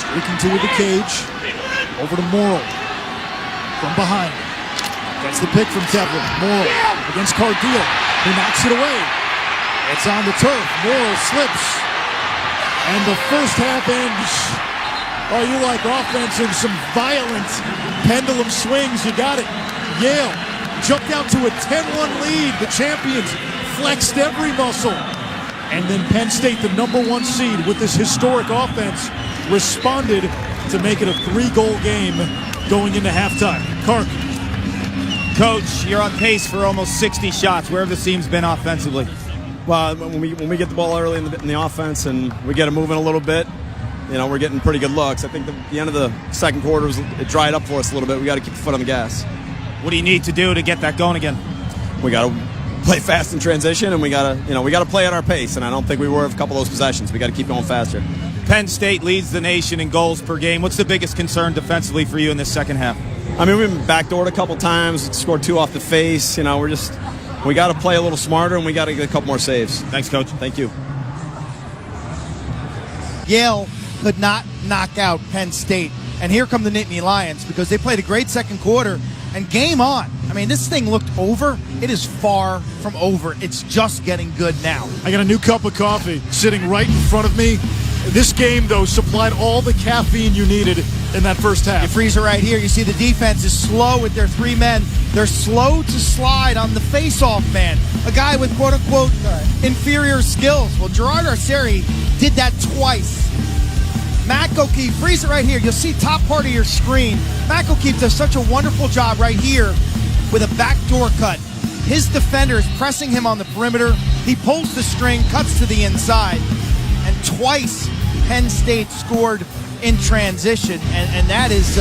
Streaking to the cage. Over to Morrill. From behind. Gets the pick from Tevlin. Morrill against Cardile. He knocks it away. It's on the turf. Morrill slips. And the first half ends. Oh, you like offense and some violent pendulum swings. You got it. Yale jumped out to a 10-1 lead. The champions flexed every muscle. And then Penn State, the #1 seed with this historic offense, responded to make it a 3-goal game going into halftime. Kark. Coach, you're on pace for almost 60 shots. Where have the teams been offensively? Well, when we get the ball early in the offense and we get it moving a little bit, you know, we're getting pretty good looks. I think the end of the second quarter, it dried up for us a little bit. We got to keep the foot on the gas. What do you need to do to get that going again? We got to play fast in transition, and we got to play at our pace. And I don't think we were a couple of those possessions. We got to keep going faster. Penn State leads the nation in goals per game. What's the biggest concern defensively for you in this second half? I mean, we've been backdoored a couple times, scored 2 off the face. You know, we got to play a little smarter, and we got to get a couple more saves. Thanks, Coach. Thank you. Yale could not knock out Penn State. And here come the Nittany Lions, because they played a great second quarter and game on. I mean, this thing looked over. It is far from over. It's just getting good now. I got a new cup of coffee sitting right in front of me. This game, though, supplied all the caffeine you needed in that first half. You freeze it right here. You see the defense is slow with their 3 men. They're slow to slide on the face-off man, a guy with quote-unquote inferior skills. Well, Gerard Arceri did that twice. Mac O'Keefe, freeze it right here. You'll see top part of your screen. Mac O'Keefe does such a wonderful job right here with a backdoor cut. His defender is pressing him on the perimeter. He pulls the string, cuts to the inside, and twice Penn State scored in transition, and that is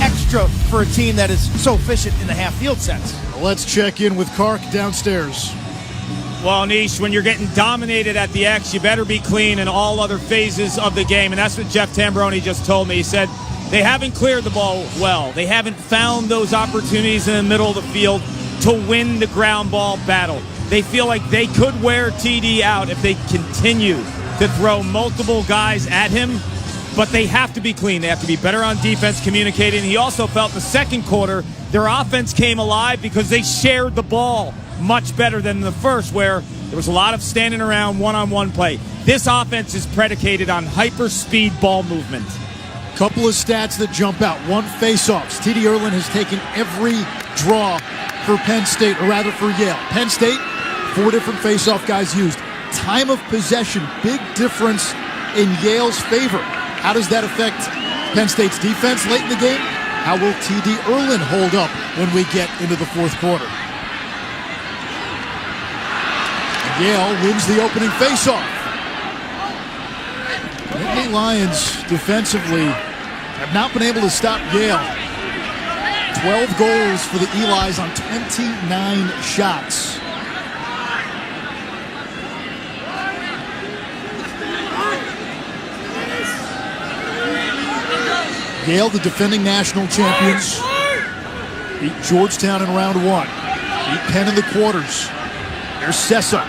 extra for a team that is so efficient in the half-field sense. Let's check in with Kark downstairs. Well, Nish, when you're getting dominated at the X, you better be clean in all other phases of the game, and that's what Jeff Tambroni just told me. He said they haven't cleared the ball well. They haven't found those opportunities in the middle of the field to win the ground ball battle. They feel like they could wear TD out if they continue to throw multiple guys at him, but they have to be clean. They have to be better on defense, communicating. He also felt the second quarter, their offense came alive because they shared the ball much better than the first, where there was a lot of standing around one-on-one play. This offense is predicated on hyper-speed ball movement. Couple of stats that jump out. 1, face-offs. TD Ierlan has taken every draw for Penn State, or rather for Yale. Penn State, 4 different face-off guys used. Time of possession, big difference in Yale's favor. How does that affect Penn State's defense late in the game? How will TD Ierlan hold up when we get into the fourth quarter? Yale wins the opening faceoff. The Nittany Lions defensively have not been able to stop Yale. 12 goals for the Elis on 29 shots. Yale, the defending national champions, beat Georgetown in round 1. Beat Penn in the quarters. There's Sessa.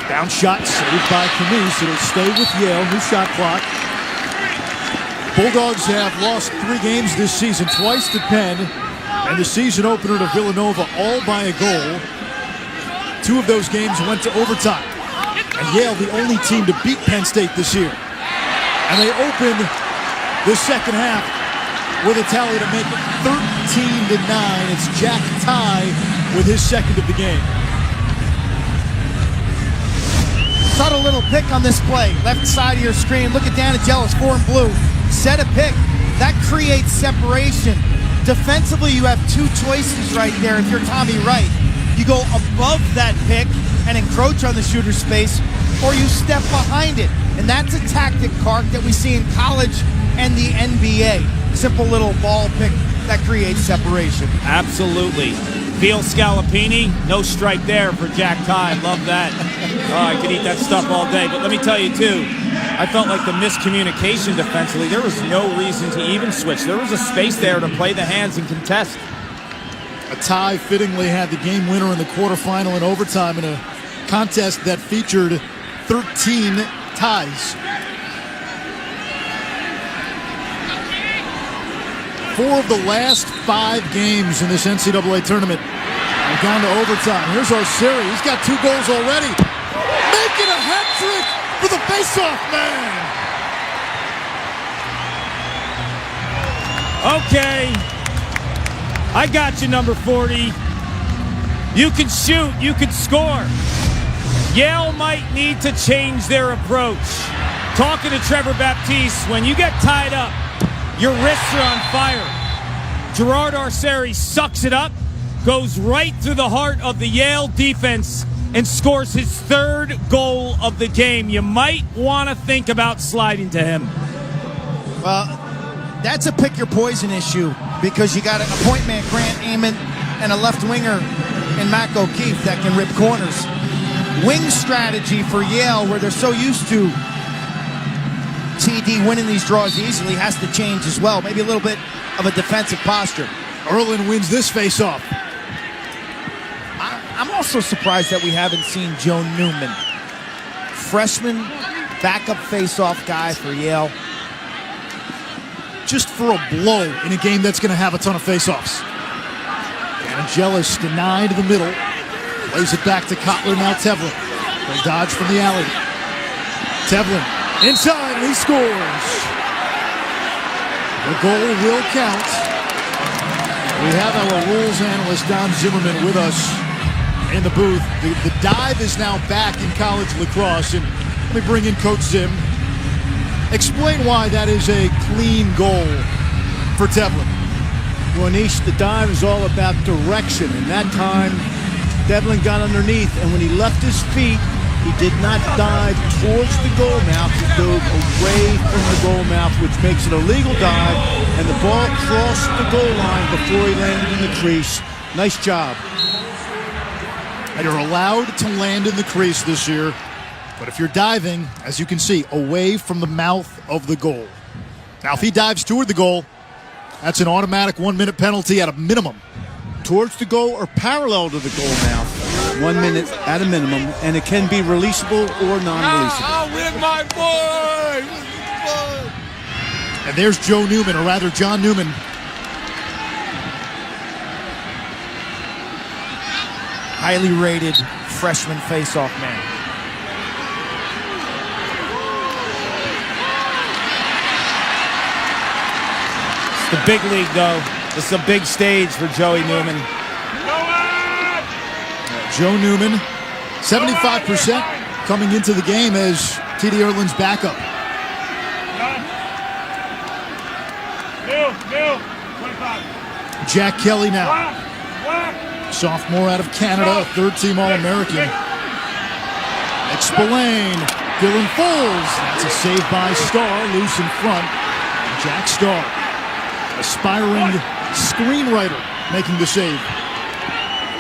Down shot saved by Camus. It'll stay with Yale. New shot clock. Bulldogs have lost 3 games this season, twice to Penn, and the season opener to Villanova, all by a goal. 2 of those games went to overtime. And Yale, the only team to beat Penn State this year. And they open the second half with a tally to make it 13-9. It's Jack Ty with his second of the game. Subtle little pick on this play. Left side of your screen. Look at Danigelis, 4 in blue. Set a pick. That creates separation. Defensively, you have 2 choices right there. If you're Tommy Wright, you go above that pick and encroach on the shooter's space, or you step behind it. And that's a tactic, Kark, that we see in college and the NBA. Simple little ball pick that creates separation. Absolutely. Veal scallopini, no strike there for Jack Ty. Love that. Oh, I could eat that stuff all day. But let me tell you, too, I felt like the miscommunication defensively, there was no reason to even switch. There was a space there to play the hands and contest. A tie fittingly had the game winner in the quarterfinal in overtime in a contest that featured 13 ties. 4 of the last 5 games in this NCAA tournament have gone to overtime. Here's Arceri. He's got 2 goals already. Making a hat trick for the face-off man. Okay. I got you, number 40. You can shoot. You can score. Yale might need to change their approach. Talking to Trevor Baptiste, when you get tied up, your wrists are on fire. Gerard Arceri sucks it up, goes right through the heart of the Yale defense, and scores his 3rd goal of the game. You might want to think about sliding to him. Well, that's a pick-your-poison issue, because you got a point man, Grant Amon, and a left winger in Mac O'Keefe that can rip corners. Wing strategy for Yale, where they're so used to TD winning these draws easily has to change as well. Maybe a little bit of a defensive posture. Erlin wins this faceoff. I'm also surprised that we haven't seen Joe Newman. Freshman, backup faceoff guy for Yale. Just for a blow in a game that's going to have a ton of faceoffs. Angelis denied the middle. Plays it back to Kotler, now Tevlin. They dodge from the alley. Tevlin inside, and he scores. The goal will count. We have our rules analyst, Don Zimmerman, with us in the booth. The dive is now back in college lacrosse, and let me bring in Coach Zim. Explain why that is a clean goal for Tevlin. Well, Nish, the dive is all about direction, and that time Devlin got underneath, and when he left his feet, he did not dive towards the goal mouth. He dove away from the goal mouth, which makes it a legal dive, and the ball crossed the goal line before he landed in the crease. Nice job. And you're allowed to land in the crease this year, but if you're diving, as you can see, away from the mouth of the goal. Now, if he dives toward the goal, that's an automatic 1-minute penalty at a minimum. Towards the goal or parallel to the goal mouth, 1 minute at a minimum, and it can be releasable or non-releasable. With my boy! And there's Joe Newman, or rather John Newman. Highly rated freshman faceoff man. It's the big league, though. It's a big stage for Joey Newman. Joe Newman, 75% coming into the game as TD Erlin's backup. Jack Kelly now. Sophomore out of Canada, a third-team All-American. Spillane, Dylan Foles. That's a save by Starr, loose in front. Jack Starr, aspiring screenwriter, making the save.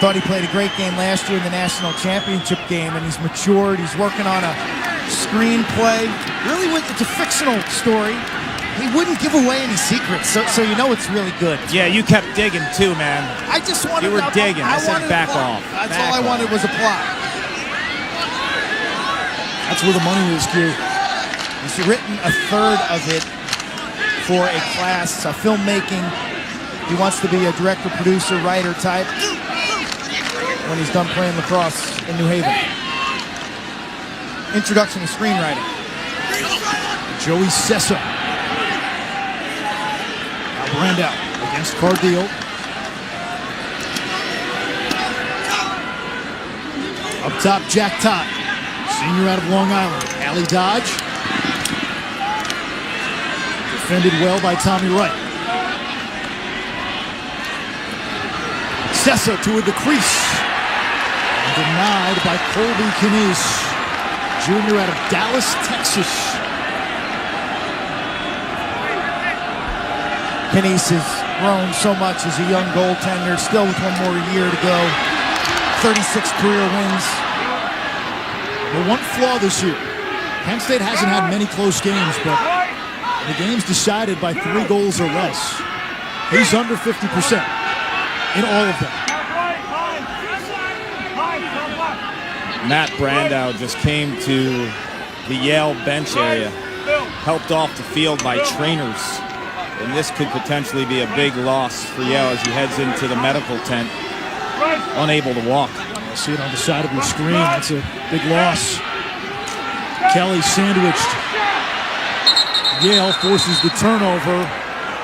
Thought he played a great game last year in the national championship game, and he's matured. He's working on a screenplay. Really, it's a fictional story. He wouldn't give away any secrets, so you know it's really good. Yeah, you kept digging too, man. I just wanted. You were digging. I said back off. That's all I wanted was a plot. That's where the money is, Q. He's written a third of it for a class, filmmaking. He wants to be a director, producer, writer type when he's done playing lacrosse in New Haven. Introduction to screenwriting. Joey Sessa. Brandow against Cardillo. Up top, Jack Todd, senior out of Long Island. Alley dodge. Defended well by Tommy Wright. Sessa toward the crease. And denied by Colby Kinese, junior out of Dallas, Texas. Kinese has grown so much as a young goaltender, still with one more year to go. 36 career wins. The one flaw this year, Penn State hasn't had many close games, but the game's decided by 3 goals or less. He's under 50% in all of them. Matt Brandow just came to the Yale bench area, helped off the field by trainers. And this could potentially be a big loss for Yale as he heads into the medical tent, unable to walk. You see it on the side of your screen. That's a big loss. Kelly sandwiched. Yale forces the turnover,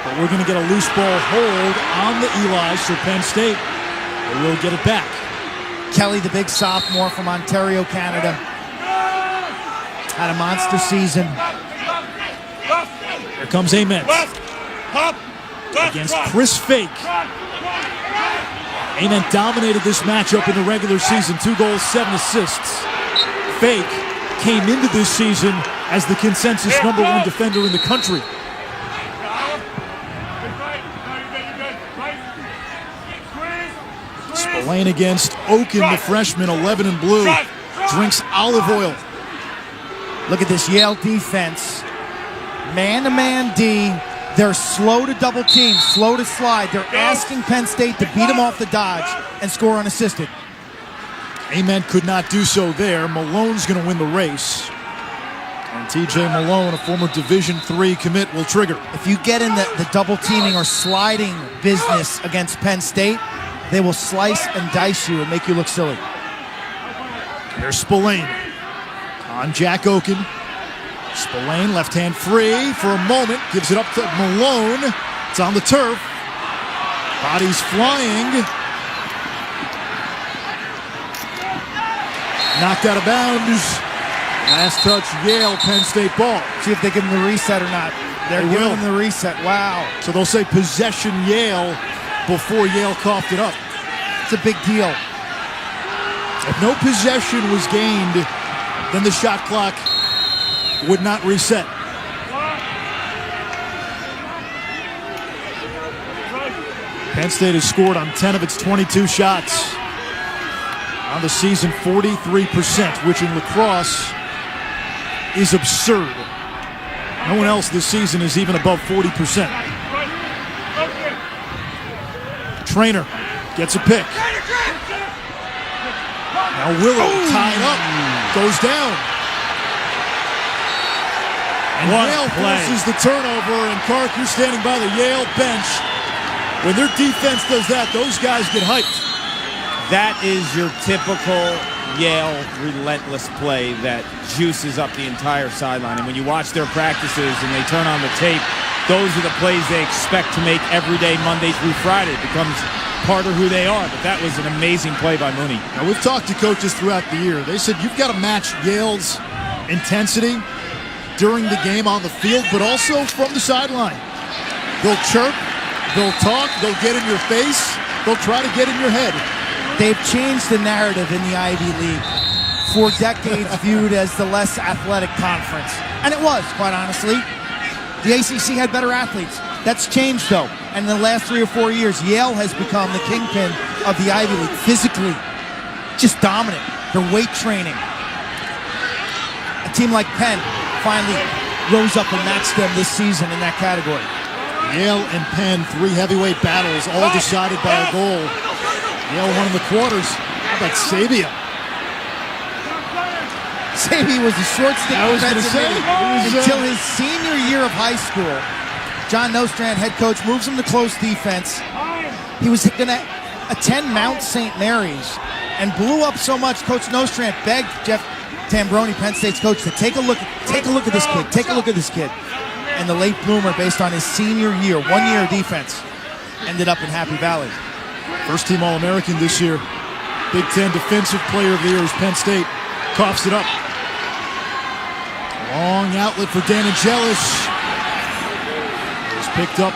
but we're going to get a loose ball hold on the Eli's, so Penn State will get it back. Kelly, the big sophomore from Ontario, Canada, had a monster season. Here comes Ament against Chris Fake. Ament dominated this matchup in the regular season. 2 goals, 7 assists. Fake came into this season as the consensus #1 defender in the country. Spillane against Oaken, the freshman, 11 in blue. Drinks olive oil. Look at this Yale defense. Man-to-man D. They're slow to double team, slow to slide. They're asking Penn State to beat them off the dodge and score unassisted. Amen could not do so there. Malone's going to win the race. And TJ Malone, a former Division III commit, will trigger. If you get in the double teaming or sliding business against Penn State, they will slice and dice you and make you look silly. There's Spillane on Jack Oaken. Spillane, left hand free for a moment, gives it up to Malone. It's on the turf. Bodies flying. Knocked out of bounds. Last touch, Yale, Penn State ball. See if they give him the reset or not. They're giving him the reset. Wow. So they'll say possession Yale before Yale coughed it up. It's a big deal. If no possession was gained, then the shot clock would not reset. Penn State has scored on 10 of its 22 shots. On the season, 43%, which in lacrosse is absurd. No one else this season is even above 40%. Trainer gets a pick. Now Willow tied up, goes down. And Yale forces the turnover, and Clark, you're standing by the Yale bench. When their defense does that, those guys get hyped. That is your typical Yale relentless play that juices up the entire sideline. And when you watch their practices and they turn on the tape, those are the plays they expect to make every day, Monday through Friday. It becomes part of who they are. But that was an amazing play by Mooney. Now, we've talked to coaches throughout the year. They said you've got to match Yale's intensity during the game on the field, but also from the sideline. They'll chirp, they'll talk, they'll get in your face, they'll try to get in your head. They've changed the narrative in the Ivy League. For decades viewed as the less athletic conference. And it was, quite honestly. The ACC had better athletes. That's changed, though. And in the last 3 or 4 years, Yale has become the kingpin of the Ivy League. Physically, just dominant. Their weight training. A team like Penn finally rose up and matched them this season in that category. Yale and Penn, 3 heavyweight battles, all decided by a goal. Yale won in the quarters. How about Sabia? Sabia was a short stick defensive until his senior year of high school. John Nostrand, head coach, moves him to close defense. He was going to attend Mount St. Mary's and blew up so much. Coach Nostrand begged Jeff Tambroni, Penn State's coach, to take a look at this kid. Take a look at this kid. And the late bloomer, based on his senior year, 1 year of defense, ended up in Happy Valley. First team All-American this year. Big Ten Defensive Player of the Year as Penn State coughs it up. Long outlet for Danigelis. It's picked up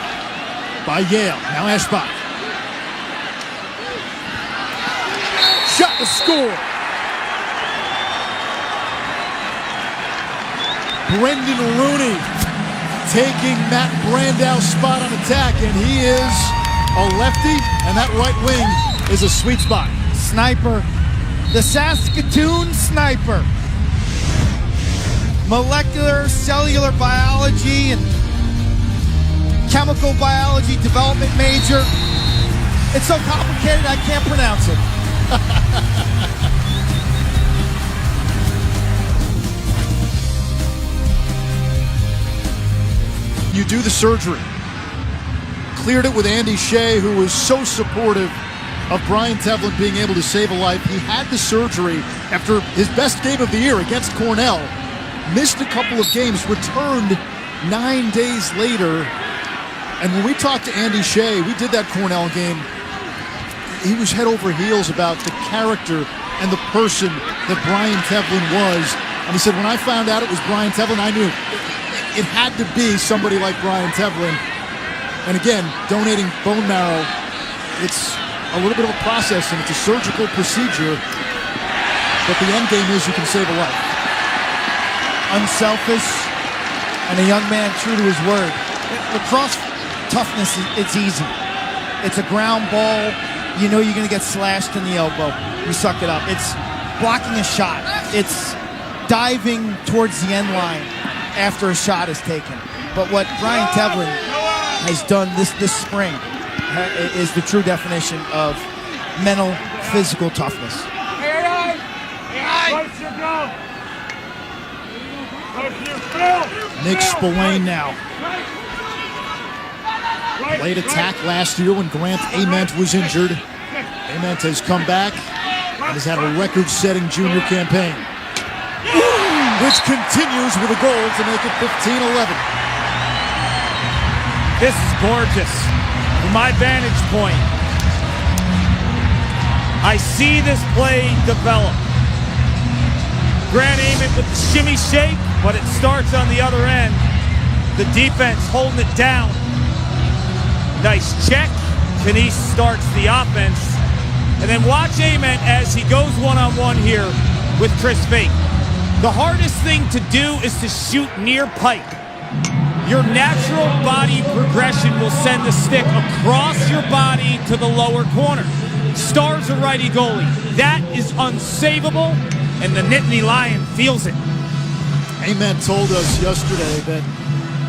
by Yale. Now Eschbach. Shot to score. Brendan Rooney taking Matt Brandow's spot on attack, and he is a lefty, and that right wing is a sweet spot. Sniper. The Saskatoon Sniper. Molecular, cellular biology, and chemical biology development major. It's so complicated I can't pronounce it. You do the surgery. Cleared it with Andy Shea, who was so supportive of Brian Tevlin being able to save a life. He had the surgery after his best game of the year against Cornell. Missed a couple of games, returned 9 days later. And when we talked to Andy Shea, we did that Cornell game, he was head over heels about the character and the person that Brian Tevlin was. And he said, when I found out it was Brian Tevlin, I knew it had to be somebody like Brian Tevlin. And again, donating bone marrow, it's a little bit of a process and it's a surgical procedure, but the end game is you can save a life. Unselfish and a young man true to his word. Lacrosse toughness, it's easy. It's a ground ball. You know you're going to get slashed in the elbow. You suck it up. It's blocking a shot. It's diving towards the end line after a shot is taken. But what Brian Tevlin has done this spring is the true definition of mental, physical toughness. Nick Spillane now. Late attack last year when Grant Ament was injured. Ament has come back and has had a record-setting junior campaign, which continues with a goal to make it 15-11. This is gorgeous. From my vantage point, I see this play develop. Grant Ament with the shimmy shake, but it starts on the other end. The defense holding it down. Nice check. Kanice starts the offense. And then watch Ament as he goes one-on-one here with Chris Fate. The hardest thing to do is to shoot near pipe. Your natural body progression will send the stick across your body to the lower corner. Star's a righty goalie. That is unsavable, and the Nittany Lion feels it. Ament told us yesterday that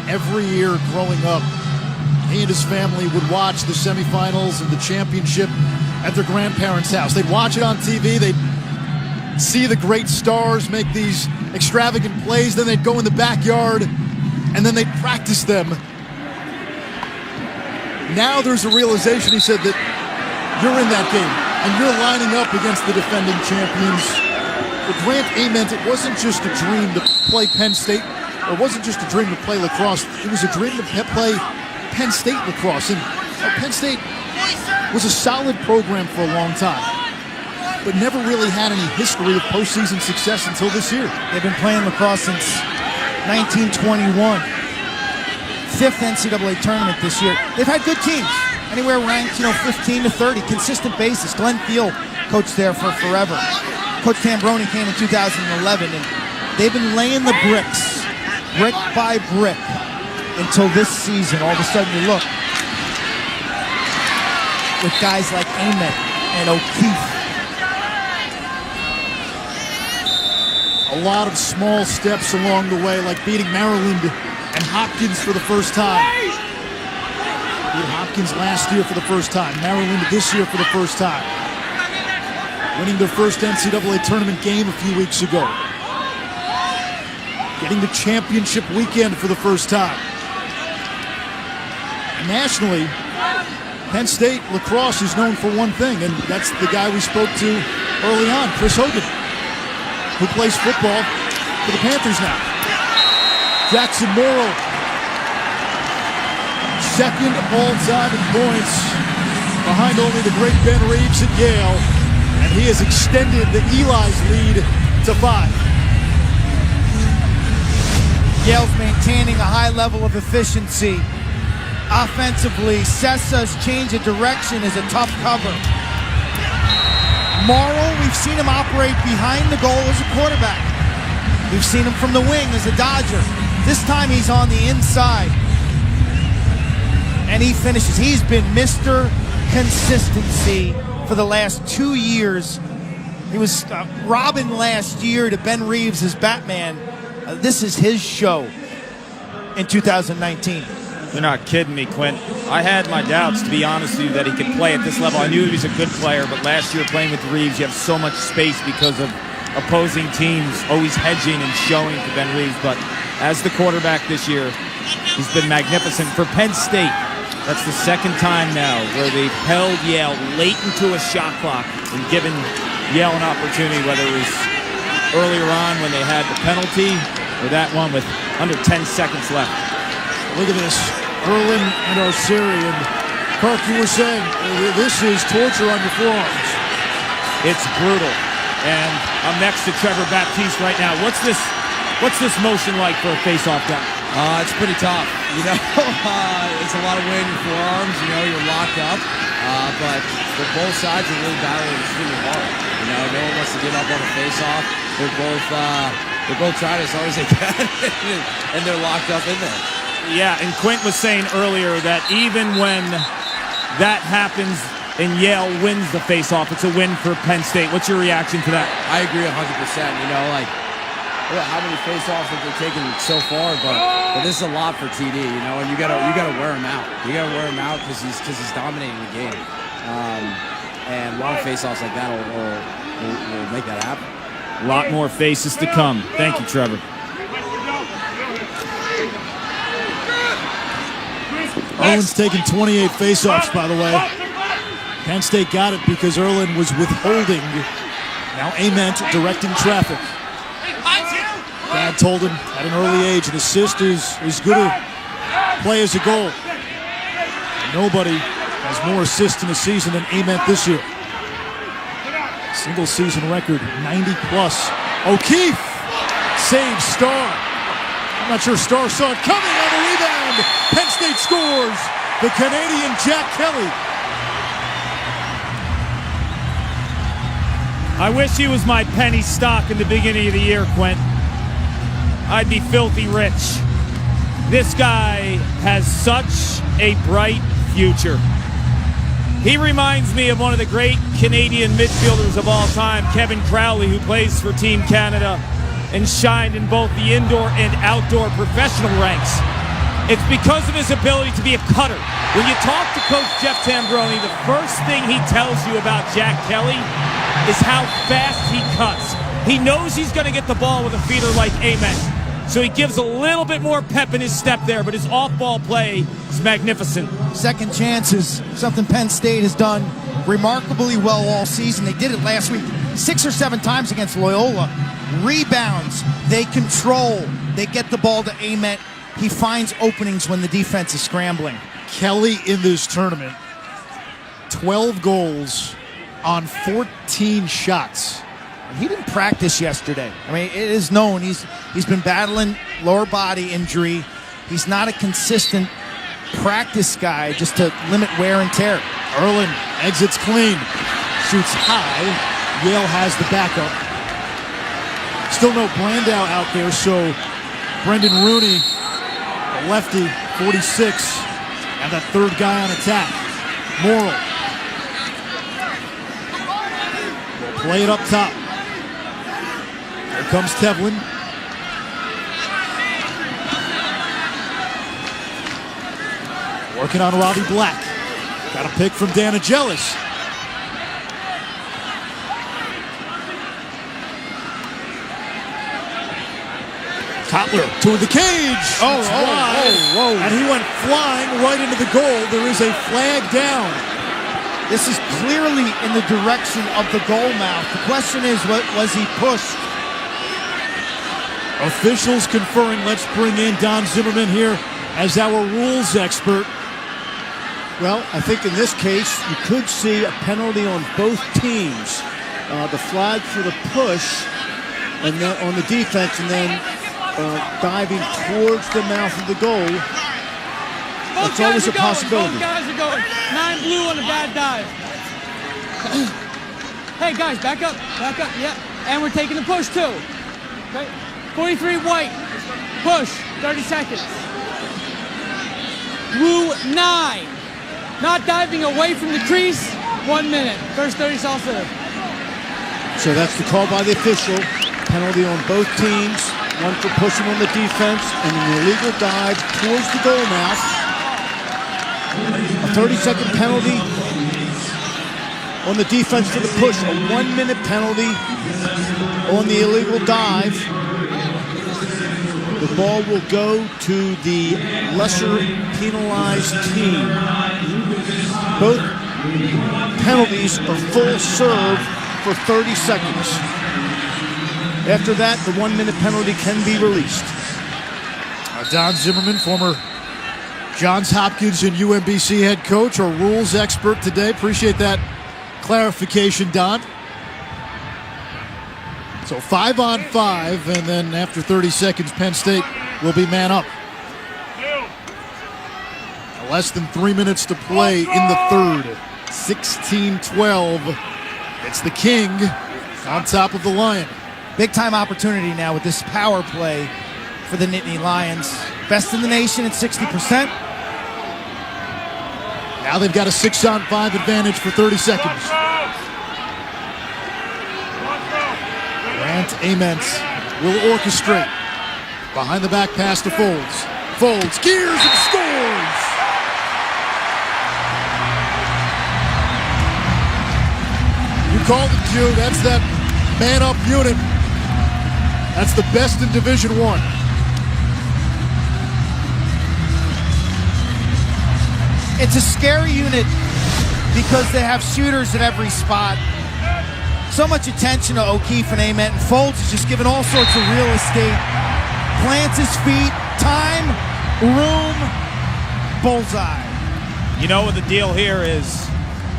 every year growing up, he and his family would watch the semifinals and the championship at their grandparents' house. They'd watch it on TV. They'd see the great stars make these extravagant plays. Then they'd go in the backyard, and then they'd practice them. Now there's a realization, he said, that you're in that game, and you're lining up against the defending champions. For Grant Ament, it wasn't just a dream to play Penn State, or it wasn't just a dream to play lacrosse. It was a dream to play Penn State lacrosse. And Penn State was a solid program for a long time, but never really had any history of postseason success until this year. They've been playing lacrosse since 1921. Fifth NCAA tournament this year. They've had good teams, anywhere ranked 15 to 30, consistent basis. Glenn Thiel coached there for forever. Coach Tambroni came in 2011, and they've been laying the bricks, brick by brick, until this season. All of a sudden you look with guys like Ament and O'Keefe. A lot of small steps along the way, like beating Maryland and Hopkins for the first time. Beat Hopkins last year for the first time. Maryland this year for the first time. Winning their first NCAA tournament game a few weeks ago. Getting to championship weekend for the first time. Nationally, Penn State lacrosse is known for one thing, and that's the guy we spoke to early on, Chris Hogan, who plays football for the Panthers now. Jackson Morrow, second all-time in points, behind only the great Ben Reeves at Yale, and he has extended the Eli's lead to 5. Yale's maintaining a high level of efficiency. Offensively, Sessa's change of direction is a tough cover. Morrow, we've seen him operate behind the goal as a quarterback. We've seen him from the wing as a Dodger. This time he's on the inside. And he finishes. He's been Mr. Consistency for the last 2 years. He was Robin last year to Ben Reeves as Batman. This is his show in 2019. You're not kidding me, Quint. I had my doubts, to be honest with you, that he could play at this level. I knew he was a good player, but last year playing with Reeves, you have so much space because of opposing teams always hedging and showing to Ben Reeves. But as the quarterback this year, he's been magnificent. For Penn State, that's the second time now where they've held Yale late into a shot clock and given Yale an opportunity, whether it was earlier on when they had the penalty or that one with under 10 seconds left. Look at this. Erlin and Arceri, and Kirk, you were saying this is torture on your forearms. It's brutal. And I'm next to Trevor Baptiste right now. What's this motion like for a face-off guy? It's pretty tough. It's a lot of weight in your forearms. You're locked up. But for both sides, are really battling extremely hard. No one wants to give up on a face-off. They're both trying as hard as they can, and they're locked up in there. Yeah, and Quint was saying earlier that even when that happens and Yale wins the face-off, it's a win for Penn State. What's your reaction to that? I agree 100%. how many face-offs that they're taking so far, but this is a lot for TD, you know, and you gotta wear him out. You gotta wear him out because he's dominating the game, and a lot of face-offs like that will make that happen. A lot more faces to come. Thank you, Trevor. Erlin's taken 28 faceoffs, by the way. Penn State got it because Erlin was withholding. Now Ament directing traffic. Dad told him at an early age an assist is as good a play as a goal. Nobody has more assists in a season than Ament this year. Single season record, 90 plus. O'Keefe saves Starr. I'm not sure Starr saw it coming on the rebound. Penn State scores. The Canadian Jack Kelly. I wish he was my penny stock in the beginning of the year, Quint. I'd be filthy rich. This guy has such a bright future. He reminds me of one of the great Canadian midfielders of all time, Kevin Crowley, who plays for Team Canada and shined in both the indoor and outdoor professional ranks. It's because of his ability to be a cutter. When you talk to Coach Jeff Tambroni, the first thing he tells you about Jack Kelly is how fast he cuts. He knows he's going to get the ball with a feeder like Ament. So he gives a little bit more pep in his step there, but his off-ball play is magnificent. Second chances, something Penn State has done remarkably well all season. They did it last week 6 or 7 times against Loyola. Rebounds, they control, they get the ball to Ament. He finds openings when the defense is scrambling. Kelly in this tournament, 12 goals on 14 shots. He didn't practice yesterday. I mean, it is known he's been battling lower body injury. He's not a consistent practice guy just to limit wear and tear. Erlin exits clean, shoots high. Yale has the backup. Still no Brandow out there, so Brendan Rooney, the lefty, 46, and that third guy on attack, Morrill. Will play it up top. Here comes Tevlin. Working on Robbie Black. Got a pick from Dan Agelis. Kotler to the cage. Whoa. And he went flying right into the goal. There is a flag down. This is clearly in the direction of the goal mouth. The question is, was he pushed? Officials conferring. Let's bring in Don Zimmerman here as our rules expert. Well, I think in this case, you could see a penalty on both teams. The flag for the push and then on the defense, and then diving towards the mouth of the goal. That's always a possibility. Both guys are going. 9 blue on a bad dive. Hey, guys, back up. Yeah. And we're taking the push, too. Okay. 43 white. Push. 30 seconds. Blue 9. Not diving away from the crease. 1 minute. First 30 is all set. So that's the call by the official. Penalty on both teams. One for pushing on the defense and an illegal dive towards the goal mouth. A 30-second penalty on the defense for the push. A 1-minute penalty on the illegal dive. The ball will go to the lesser penalized team. Both penalties are full serve for 30 seconds. After that, the 1-minute penalty can be released. Don Zimmerman, former Johns Hopkins and UMBC head coach, our rules expert today. Appreciate that clarification, Don. So 5-on-5, and then after 30 seconds, Penn State will be man up. Less than 3 minutes to play in the third. 16-12. It's the King on top of the Lion. Big time opportunity now with this power play for the Nittany Lions. Best in the nation at 60%. Now they've got a 6-on-5 advantage for 30 seconds. Grant Ament will orchestrate. Behind the back pass to Folds. Folds gears and scores! You called it, Jew. That's that man-up unit. That's the best in Division I. It's a scary unit because they have shooters at every spot. So much attention to O'Keefe and Ament, and Folds is just given all sorts of real estate. Plants his feet, time, room, bullseye. You know what the deal here is?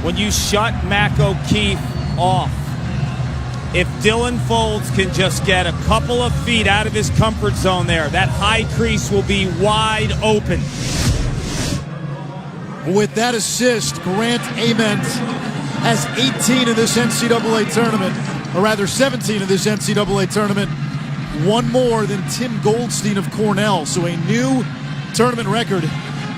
When you shut Mac O'Keefe off, if Dylan Folds can just get a couple of feet out of his comfort zone there, that high crease will be wide open. With that assist, Grant Ament has 18 in this NCAA tournament, or rather 17 in this NCAA tournament, one more than Tim Goldstein of Cornell. So a new tournament record.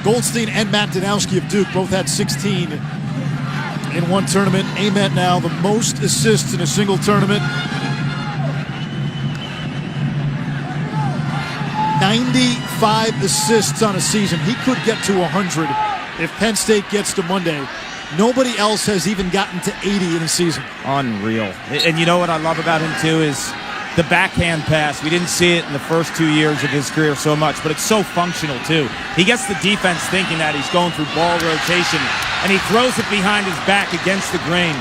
Goldstein and Matt Danowski of Duke both had 16 in one tournament. Ament now the most assists in a single tournament. 95 assists on a season. He could get to 100 if Penn State gets to Monday. Nobody else has even gotten to 80 in a season. Unreal. And you know what I love about him too is the backhand pass. We didn't see it in the first 2 years of his career so much, but it's so functional too. He gets the defense thinking that he's going through ball rotation, and he throws it behind his back against the grain.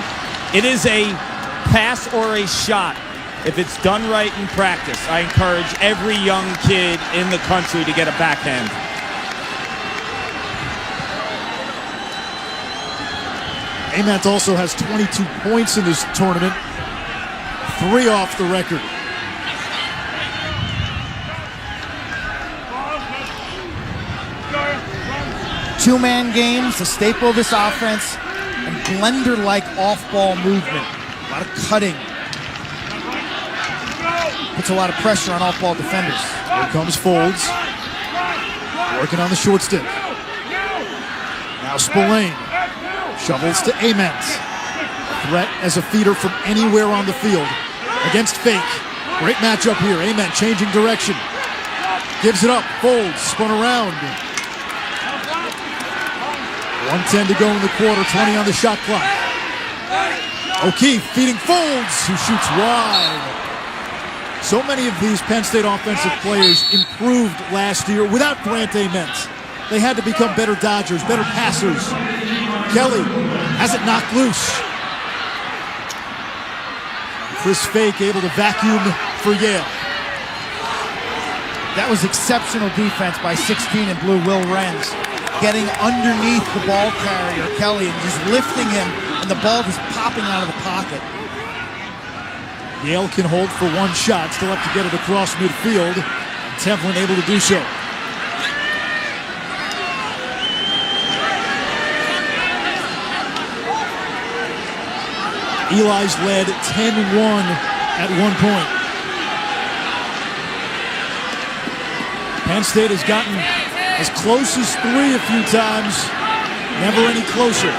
It is a pass or a shot. If it's done right in practice, I encourage every young kid in the country to get a backhand. Ament also has 22 points in this tournament, 3 off the record. Two-man games, the staple of this offense, and blender-like off-ball movement. A lot of cutting. Puts a lot of pressure on off-ball defenders. Here comes Folds, working on the short stick. Now Spillane shovels to Ament. Threat as a feeder from anywhere on the field against Fake. Great matchup here. Ament changing direction. Gives it up. Folds spun around. 1:10 to go in the quarter. 20 on the shot clock. O'Keefe feeding Folds, who shoots wide. So many of these Penn State offensive players improved last year without Grant Ament. They had to become better dodgers, better passers. Kelly has it knocked loose. Chris Fake able to vacuum for Yale. That was exceptional defense by 16 in blue, Will Renz. Getting underneath the ball carrier, Kelly, and just lifting him, and the ball just popping out of the pocket. Yale can hold for one shot, still have to get it across midfield. Templin able to do so. Eli's led 10-1 at one point. Penn State has gotten as close as 3 a few times, never any closer.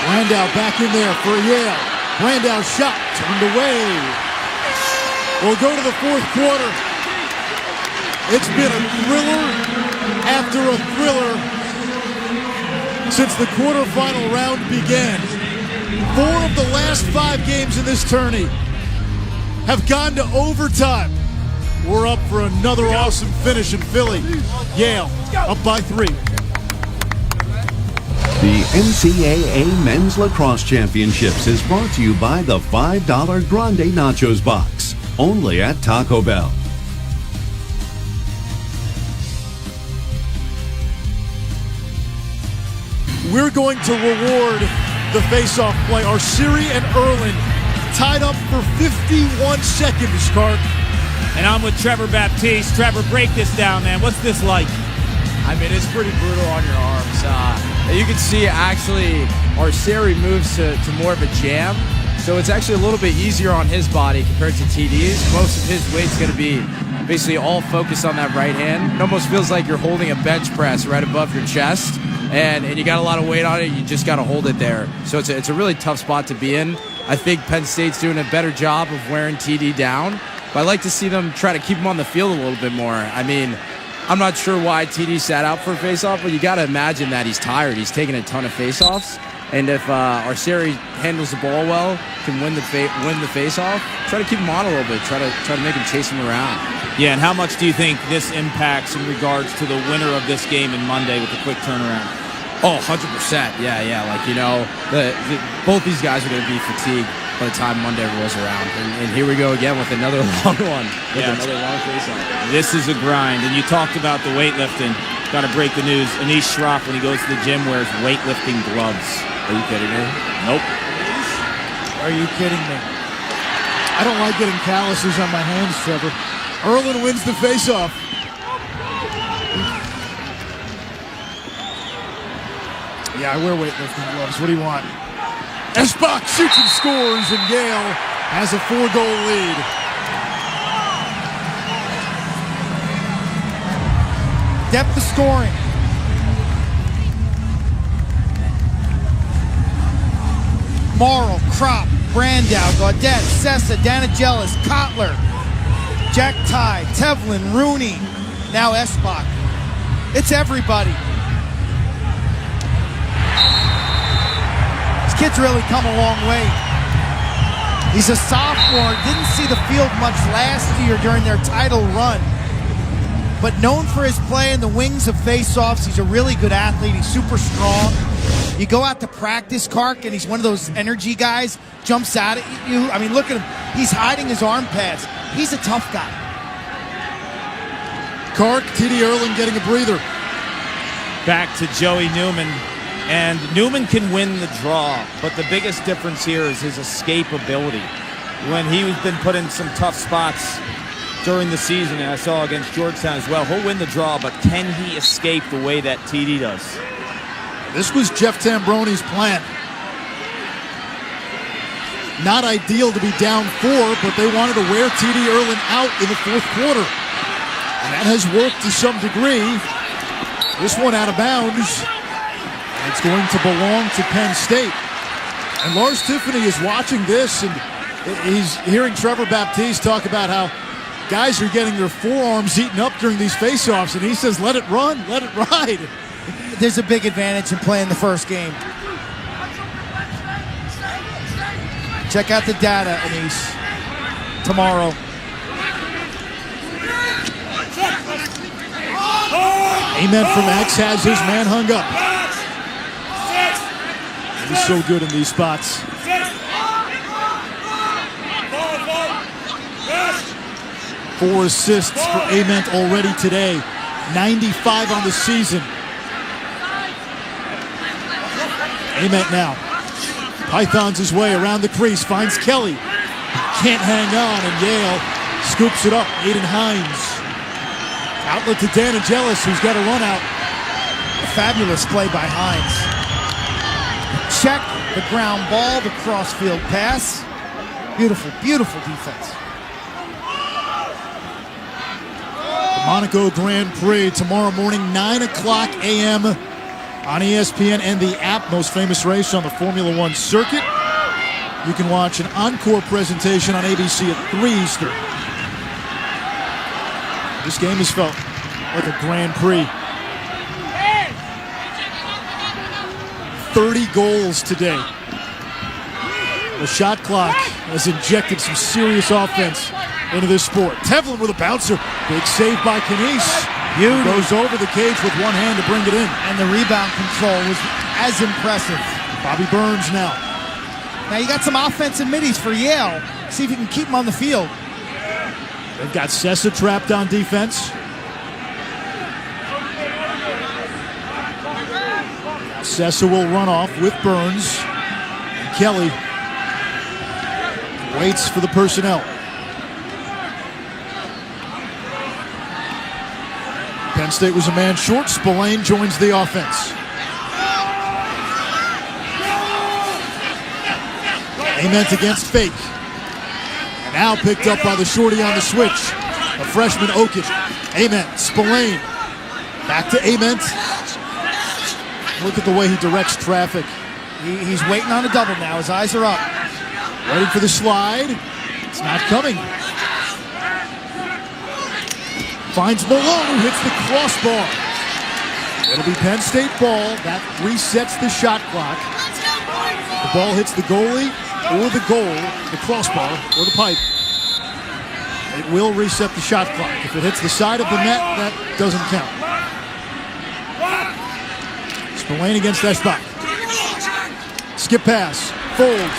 Brandow back in there for Yale. Brandow's shot turned away. We'll go to the fourth quarter. It's been a thriller after a thriller since the quarterfinal round began. 4 of the last 5 games in this tourney have gone to overtime. We're up for another awesome finish in Philly. Yale up by 3. The NCAA Men's Lacrosse Championships is brought to you by the $5 Grande Nachos Box, only at Taco Bell. We're going to reward the face-off play. Our Siri and Erlin tied up for 51 seconds, Clark. And I'm with Trevor Baptiste. Trevor, break this down, man. What's this like? I mean, it's pretty brutal on your arms. You can see actually our Siri moves to more of a jam, so it's actually a little bit easier on his body compared to TD's. Most of his weight's going to be basically all focused on that right hand. It almost feels like you're holding a bench press right above your chest, and you got a lot of weight on it. You just got to hold it there. So it's a really tough spot to be in. I think Penn State's doing a better job of wearing TD down, but I'd like to see them try to keep him on the field a little bit more. I mean, I'm not sure why TD sat out for a faceoff, but you got to imagine that he's tired. He's taking a ton of faceoffs, and if Arceri handles the ball well, can win the faceoff, try to keep him on a little bit. Try to make him chase him around. Yeah, and how much do you think this impacts in regards to the winner of this game in Monday with the quick turnaround? Oh, 100%. Yeah. Like, both these guys are going to be fatigued by the time Monday rolls around. And here we go again with another long one. Another long face-off. This is a grind. And you talked about the weightlifting. Got to break the news. Anish Shroff, when he goes to the gym, wears weightlifting gloves. Are you kidding me? Nope. Are you kidding me? I don't like getting calluses on my hands, Trevor. Erlen wins the faceoff. Yeah, I wear weightlifting gloves. What do you want? Esbach shoots and scores, and Yale has a 4-goal lead. Depth of scoring. Morrill, Kropp, Brandow, Gaudet, Sessa, Danagelis, Kotler, Jack Ty, Tevlin, Rooney, now Esbach. It's everybody. This kid's really come a long way. He's a sophomore, didn't see the field much last year during their title run, but known for his play in the wings of faceoffs. He's a really good athlete. He's super strong. You go out to practice, Kark, and he's one of those energy guys, jumps out at you. I mean, look at him. He's hiding his arm pads. He's a tough guy. Kark, TD Erlen getting a breather. Back to Joey Newman. And Newman can win the draw, but the biggest difference here is his escape ability. When he's been put in some tough spots during the season, and I saw against Georgetown as well, he'll win the draw, but can he escape the way that TD does? This was Jeff Tambroni's plan. Not ideal to be down 4, but they wanted to wear TD Erlen out in the fourth quarter. And that has worked to some degree. This one out of bounds. It's going to belong to Penn State. And Lars Tiffany is watching this, and he's hearing Trevor Baptiste talk about how guys are getting their forearms eaten up during these faceoffs, and he says, let it run, let it ride. There's a big advantage in playing the first game. Check out the data, Anish, tomorrow. Amen from X has his man hung up. He's so good in these spots. 4 assists for Ament already today. 95 on the season. Ament now. Pythons his way around the crease. Finds Kelly. Can't hang on, and Yale scoops it up. Aiden Hines. Outlet to Danagelis, who's got a run out. A fabulous play by Hines. Check the ground ball, the crossfield pass. Beautiful, beautiful defense. The Monaco Grand Prix tomorrow morning, 9 o'clock a.m. on ESPN and the app. Most famous race on the Formula One circuit. You can watch an encore presentation on ABC at 3 Eastern. This game has felt like a Grand Prix. 30 goals today. The shot clock has injected some serious offense into this sport. Tevlin with a bouncer. Big save by Kanice. Goes over the cage with one hand to bring it in. And the rebound control was as impressive. Bobby Burns now. Now you got some offensive middies for Yale. See if you can keep them on the field. They've got Sessa trapped on defense. Sessa will run off with Burns. And Kelly waits for the personnel. Penn State was a man short. Spillane joins the offense. Ament against Fake. And now picked up by the shorty on the switch. A freshman, Hogan. Ament, Spillane. Back to Ament. Look at the way he directs traffic. He's waiting on a double now. His eyes are up. Waiting for the slide. It's not coming. Finds Malone, who hits the crossbar. It'll be Penn State ball. That resets the shot clock. The ball hits the goalie or the goal, the crossbar or the pipe. It will reset the shot clock. If it hits the side of the net, that doesn't count. Spillane against Eschbach. Skip pass. Folds.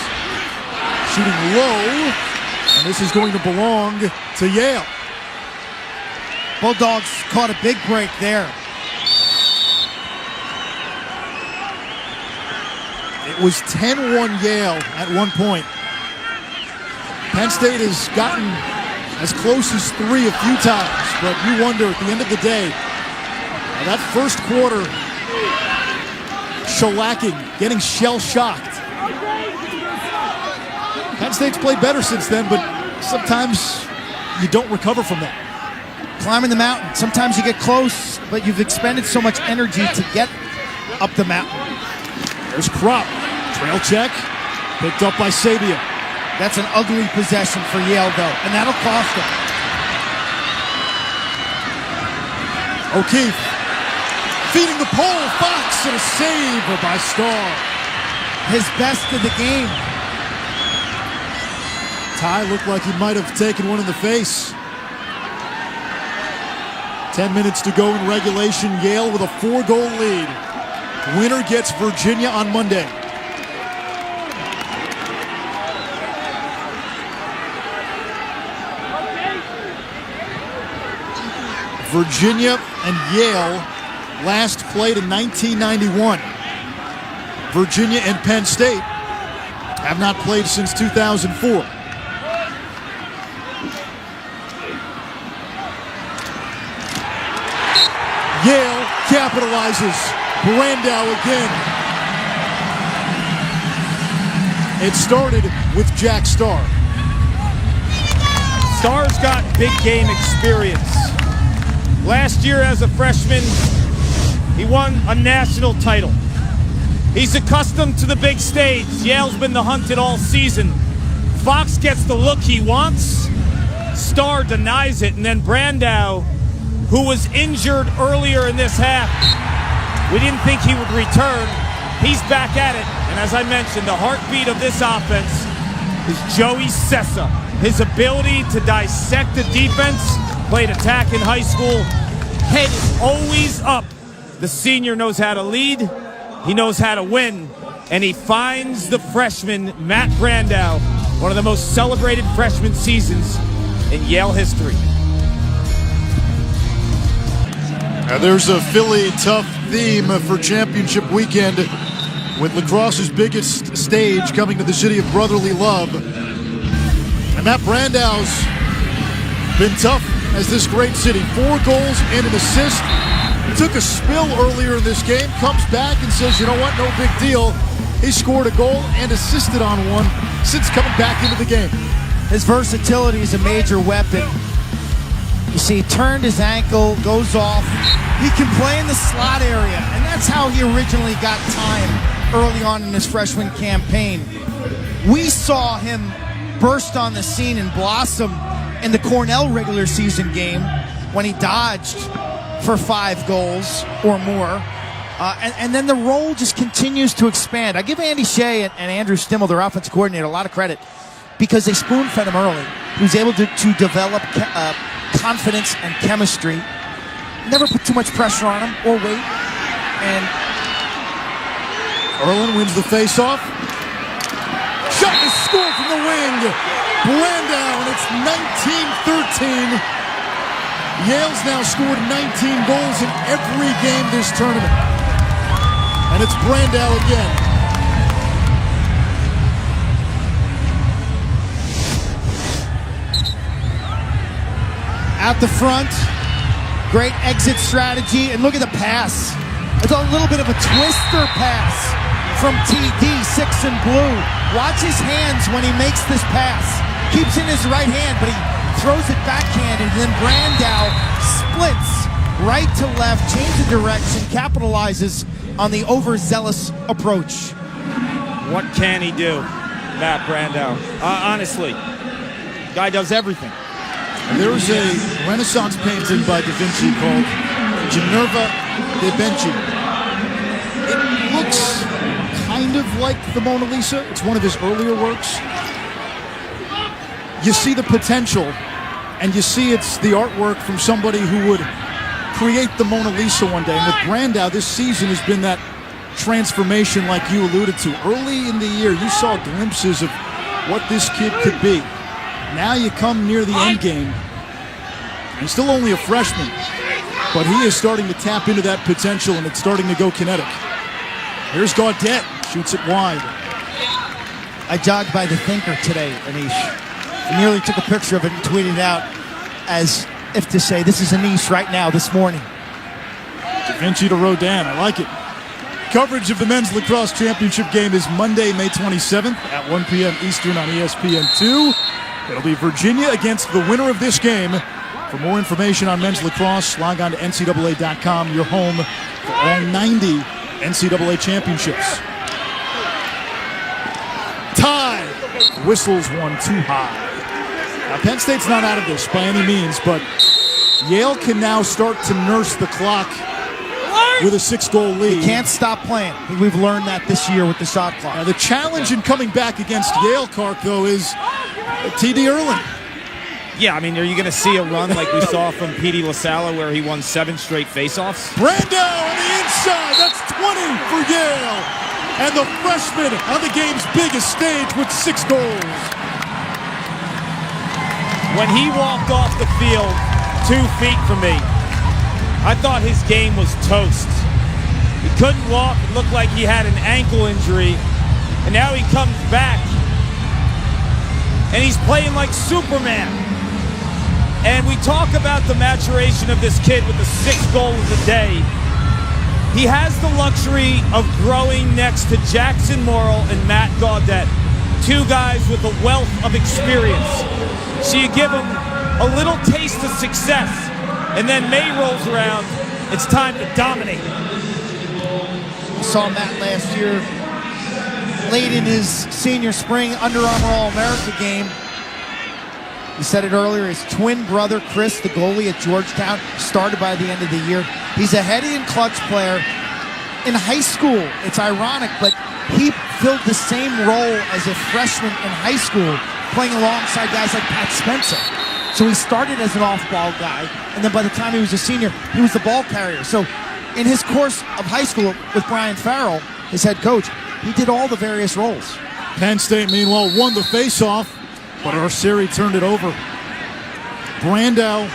Shooting low. And this is going to belong to Yale. Bulldogs caught a big break there. It was 10-1 Yale at one point. Penn State has gotten as close as 3 a few times, but you wonder at the end of the day, that first quarter, shellacking, getting shell-shocked. Penn State's played better since then, but sometimes you don't recover from that. Climbing the mountain. Sometimes you get close, but you've expended so much energy to get up the mountain. There's Kropp. Trail check. Picked up by Sabia. That's an ugly possession for Yale, though, and that'll cost them. O'Keefe. Feeding the pole. Fox and a save by Starr. His best of the game. Ty looked like he might have taken one in the face. 10 minutes to go in regulation. Yale with a 4-goal lead. Winner gets Virginia on Monday. Virginia and Yale last played in 1991. Virginia and Penn State have not played since 2004. Yale capitalizes. Brandow again. It started with Jack Starr. Starr's got big game experience. Last year as a freshman, he won a national title. He's accustomed to the big stage. Yale's been the hunted all season. Fox gets the look he wants. Starr denies it, and then Brandow, who was injured earlier in this half, we didn't think he would return. He's back at it, and as I mentioned, the heartbeat of this offense is Joey Sessa. His ability to dissect the defense, played attack in high school, head is always up. The senior knows how to lead, he knows how to win, and he finds the freshman, Matt Brandow, one of the most celebrated freshman seasons in Yale history. Now there's a Philly tough theme for championship weekend with Lacrosse's biggest stage coming to the city of brotherly love. And Matt Brandow's been tough as this great city. 4 goals and an assist. Took a spill earlier in this game, comes back and says, you know what, no big deal. He scored a goal and assisted on one since coming back into the game. His versatility is a major weapon. You see, he turned his ankle, goes off. He can play in the slot area, and that's how he originally got time early on in his freshman campaign. We saw him burst on the scene and blossom in the Cornell regular season game when he dodged for 5 goals or more. And then the role just continues to expand. I give Andy Shea and Andrew Stimmel, their offensive coordinator, a lot of credit because they spoon-fed him early. He was able to develop confidence and chemistry. Never put too much pressure on him or weight. And Erlin wins the faceoff. Shot is scored from the wing. Brandow, and it's 19-13. Yale's now scored 19 goals in every game this tournament. And it's Brandow again. At the front, great exit strategy, and look at the pass. It's a little bit of a twister pass from TD, 6 and blue. Watch his hands when he makes this pass. Keeps in his right hand, but he throws it backhanded, and then Brandow splits right to left, changes direction, capitalizes on the overzealous approach. What can he do, Matt Brandow? Honestly, guy does everything. There's a Renaissance painting by Da Vinci called Ginevra da Vinci. It looks kind of like the Mona Lisa. It's one of his earlier works. You see the potential, and you see it's the artwork from somebody who would create the Mona Lisa one day. And with Brandow, this season has been that transformation like you alluded to. Early in the year, you saw glimpses of what this kid could be. Now you come near the end game. He's still only a freshman, but he is starting to tap into that potential, and it's starting to go kinetic. Here's Gaudette, shoots it wide. I jogged by the Thinker today, Anish. I nearly took a picture of it and tweeted it out as if to say, this is Anish right now, this morning. Da Vinci to Rodin, I like it. Coverage of the men's lacrosse championship game is Monday, May 27th at 1 p.m. Eastern on ESPN2. It'll be Virginia against the winner of this game. For more information on men's lacrosse, log on to NCAA.com, your home for all 90 NCAA championships. Tie. Whistles one too high. Now, Penn State's not out of this by any means, but Yale can now start to nurse the clock with a 6-goal lead. You can't stop playing. I think we've learned that this year with the shot clock. Now, the challenge in coming back against Yale, Kark, though, is T.D. Erlin. Yeah, I mean, are you going to see a run like we saw from P.D. LaSalle where he won 7 straight faceoffs? Brandow on the inside. That's 20 for Yale. And the freshman on the game's biggest stage with 6 goals. When he walked off the field 2 feet from me, I thought his game was toast. He couldn't walk. It looked like he had an ankle injury. And now he comes back. And he's playing like Superman. And we talk about the maturation of this kid with the 6 goals a day. He has the luxury of growing next to Jackson Morrill and Matt Gaudette, 2 guys with a wealth of experience. So you give him a little taste of success, and then May rolls around, it's time to dominate. We saw Matt last year, late in his senior spring Under Armour All-America game. He said it earlier, his twin brother, Chris, the goalie at Georgetown, started by the end of the year. He's a heady and clutch player. In high school, it's ironic, but he filled the same role as a freshman in high school, playing alongside guys like Pat Spencer. So he started as an off-ball guy, and then by the time he was a senior, he was the ball carrier. So in his course of high school with Brian Farrell, his head coach, he did all the various roles. Penn State, meanwhile, won the faceoff, but Arceri turned it over. Brandow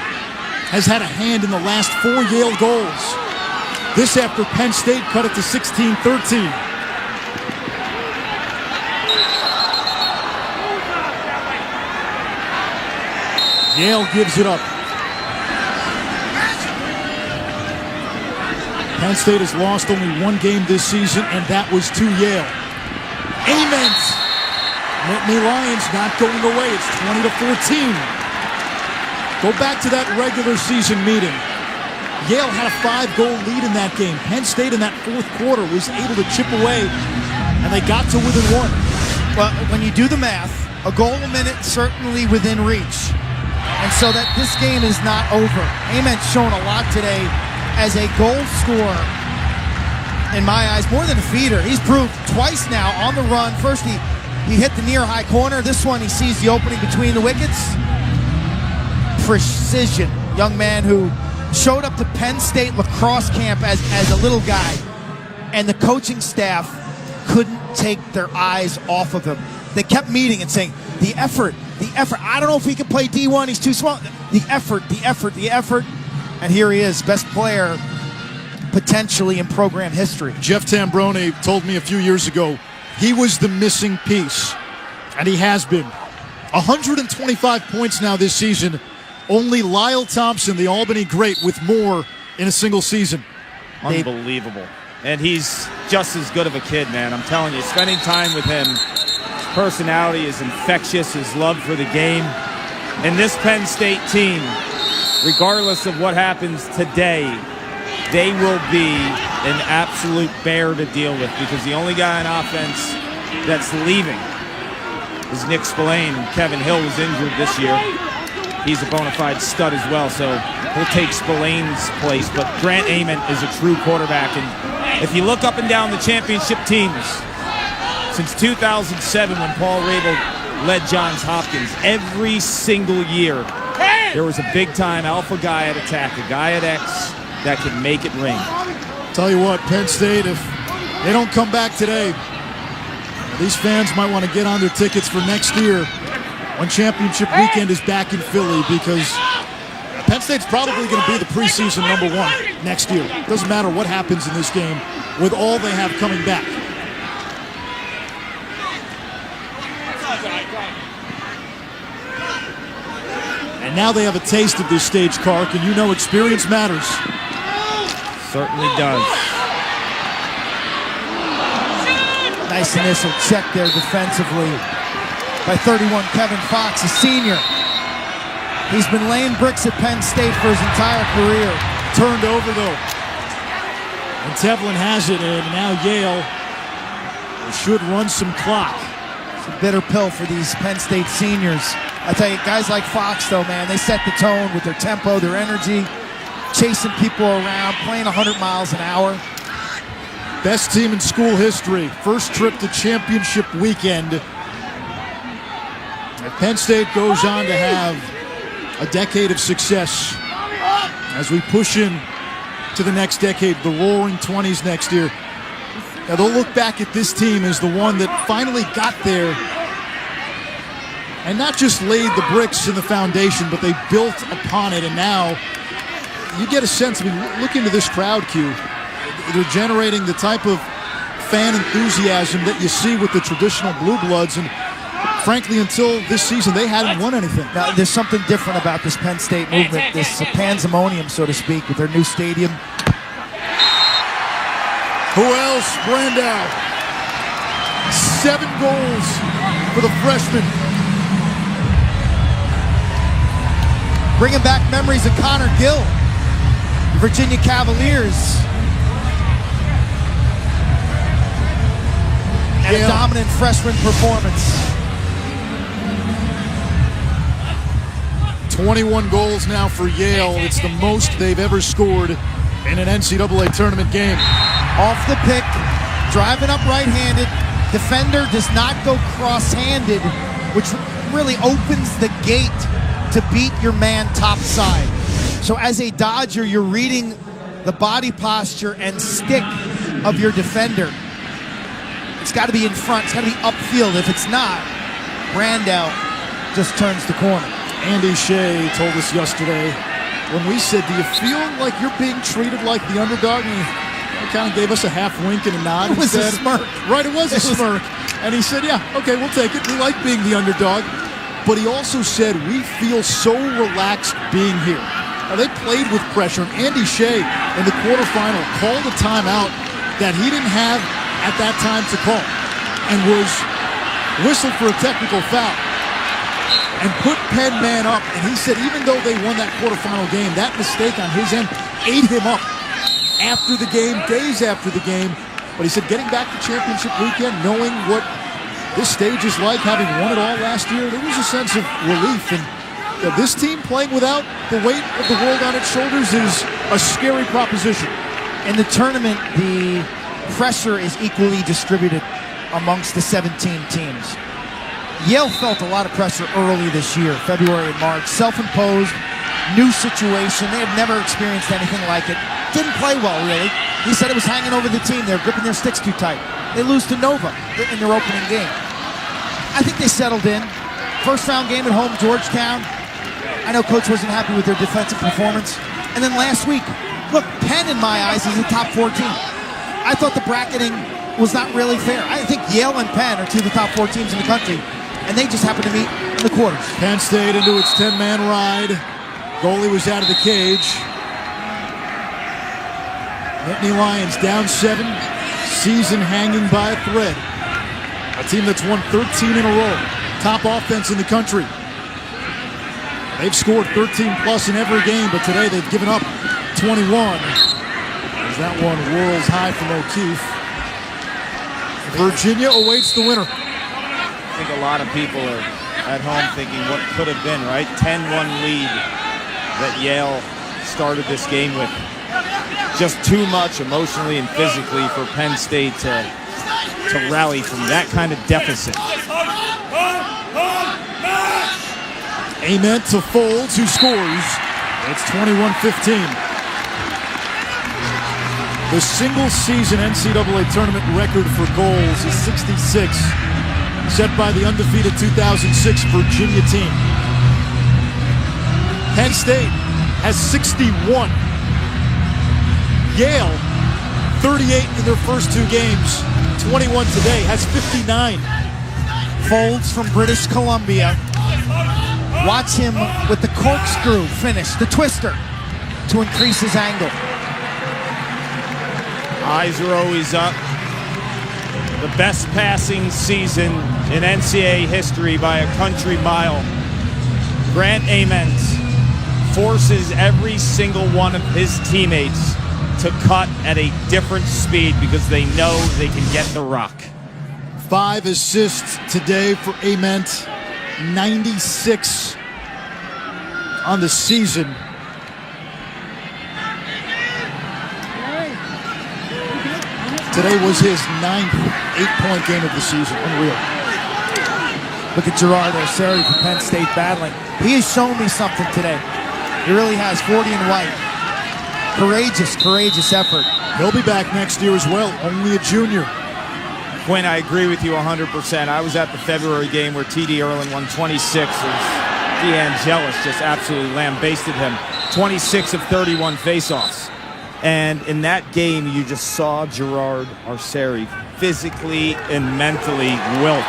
has had a hand in the last 4 Yale goals. This after Penn State cut it to 16-13. Yale gives it up. Penn State has lost only 1 game this season, and that was to Yale. Ament. Nittany Lions not going away. It's 20-14. Go back to that regular season meeting. Yale had a 5-goal lead in that game. Penn State in that 4th quarter was able to chip away, and they got to within 1. Well, when you do the math, a goal a minute certainly within reach. And so that this game is not over. Ament's shown a lot today as a goal scorer. In my eyes, more than a feeder. He's proved twice now on the run. First, he hit the near high corner. This one, he sees the opening between the wickets. Precision. Young man who showed up to Penn State lacrosse camp as a little guy, and the coaching staff couldn't take their eyes off of him. They kept meeting and saying, the effort. I don't know if he can play D1, he's too small. The effort. And here he is, best player potentially in program history. Jeff Tambroni told me a few years ago he was the missing piece, and he has been. 125 points now this season. Only Lyle Thompson, the Albany great, with more in a single season. Unbelievable. And he's just as good of a kid, man. I'm telling you, spending time with him, his personality is infectious, his love for the game. And this Penn State team, regardless of what happens today, they will be an absolute bear to deal with, because the only guy on offense that's leaving is Nick Spillane. Kevin Hill was injured this year. He's a bona fide stud as well, so he'll take Spillane's place. But Grant Ament is a true quarterback. And if you look up and down the championship teams, since 2007 when Paul Rabel led Johns Hopkins, every single year there was a big-time alpha guy at attack, a guy at X that can make it rain. Tell you what, Penn State, if they don't come back today, these fans might want to get on their tickets for next year when championship weekend is back in Philly, because Penn State's probably going to be the preseason #1 next year. Doesn't matter what happens in this game with all they have coming back. And now they have a taste of this stage, Kark, and you know experience matters. Certainly does. Nice initial check there defensively by 31 Kevin Fox, a senior. He's been laying bricks at Penn State for his entire career. Turned over though. And Tevlin has it, and now Yale should run some clock. It's a bitter pill for these Penn State seniors. I tell you, guys like Fox though, man, they set the tone with their tempo, their energy, chasing people around, playing 100 miles an hour. Best team in school history. First trip to championship weekend. And Penn State goes on to have a decade of success as we push in to the next decade, the roaring 20s next year. Now they'll look back at this team as the one that finally got there and not just laid the bricks in the foundation, but they built upon it. And now you get a sense, I mean, look into this crowd, Q. They're generating the type of fan enthusiasm that you see with the traditional Blue Bloods, and frankly, until this season, they hadn't won anything. Now, there's something different about this Penn State movement, this pandemonium, so to speak, with their new stadium. Who else? Brandow. 7 goals for the freshman. Bringing back memories of Connor Gill, the Virginia Cavaliers. And a dominant freshman performance. 21 goals now for Yale. It's the most they've ever scored in an NCAA tournament game. Off the pick, driving up right-handed. Defender does not go cross-handed, which really opens the gate to beat your man topside. So as a Dodger, you're reading the body posture and stick of your defender. It's got to be in front. It's got to be upfield. If it's not, brandow just turns the corner. Andy Shea told us yesterday when we said, do you feel like you're being treated like the underdog? And he kind of gave us a half wink and a nod. It was a smirk. Right, it was a smirk. And he said, yeah, okay, we'll take it. We like being the underdog. But he also said, we feel so relaxed being here. Now, they played with pressure. And Andy Shea in the quarterfinal called a timeout that he didn't have at that time to call, and was whistled for a technical foul and put Penn man up. And he said even though they won that quarterfinal game, that mistake on his end ate him up after the game, days after the game. But he said getting back to championship weekend, knowing what this stage is like, having won it all last year, there was a sense of relief. And this team playing without the weight of the world on its shoulders is a scary proposition. In the tournament, the pressure is equally distributed amongst the 17 teams. Yale felt a lot of pressure early this year, February and March. Self-imposed, new situation. They had never experienced anything like it. Didn't play well, really. He said it was hanging over the team. They were gripping their sticks too tight. They lose to Nova in their opening game. I think they settled in. First round game at home, Georgetown. I know Coach wasn't happy with their defensive performance. And then last week, look, Penn in my eyes is a top 4 team. I thought the bracketing was not really fair. I think Yale and Penn are 2 of the top 4 teams in the country, and they just happen to meet in the quarters. Penn State into its 10-man ride. Goalie was out of the cage. Nittany Lions down 7. Season hanging by a thread. A team that's won 13 in a row. Top offense in the country. They've scored 13 plus in every game, but today they've given up 21. As that one whirls high from O'Keefe. Virginia awaits the winner. I think a lot of people are at home thinking what could have been, right? 10-1 lead that Yale started this game with. Just too much emotionally and physically for Penn State to rally from that kind of deficit. Amen to Folds, who scores. It's 21-15. The single-season NCAA tournament record for goals is 66, set by the undefeated 2006 Virginia team. Penn State has 61. Yale, 38 in their first two games, 21 today, has 59. Folds from British Columbia. Watch him with the corkscrew finish, the twister, to increase his angle. Eyes are always up. The best passing season in NCAA history by a country mile. Grant Amends forces every single one of his teammates to cut at a different speed because they know they can get the rock. 5 assists today for Ament, 96 on the season. Today was his 9th 8-point game of the season. Unreal. Look at Gerard Oseri from Penn State battling. He has shown me something today. He really has. 40 and white. Courageous effort. He'll be back next year as well. Only a junior. Quinn, I agree with you 100%. I was at the February game where T.D. Erlin won 26 as DeAngelis just absolutely lambasted him. 26 of 31 faceoffs. And in that game, you just saw Gerard Oseri physically and mentally wilt.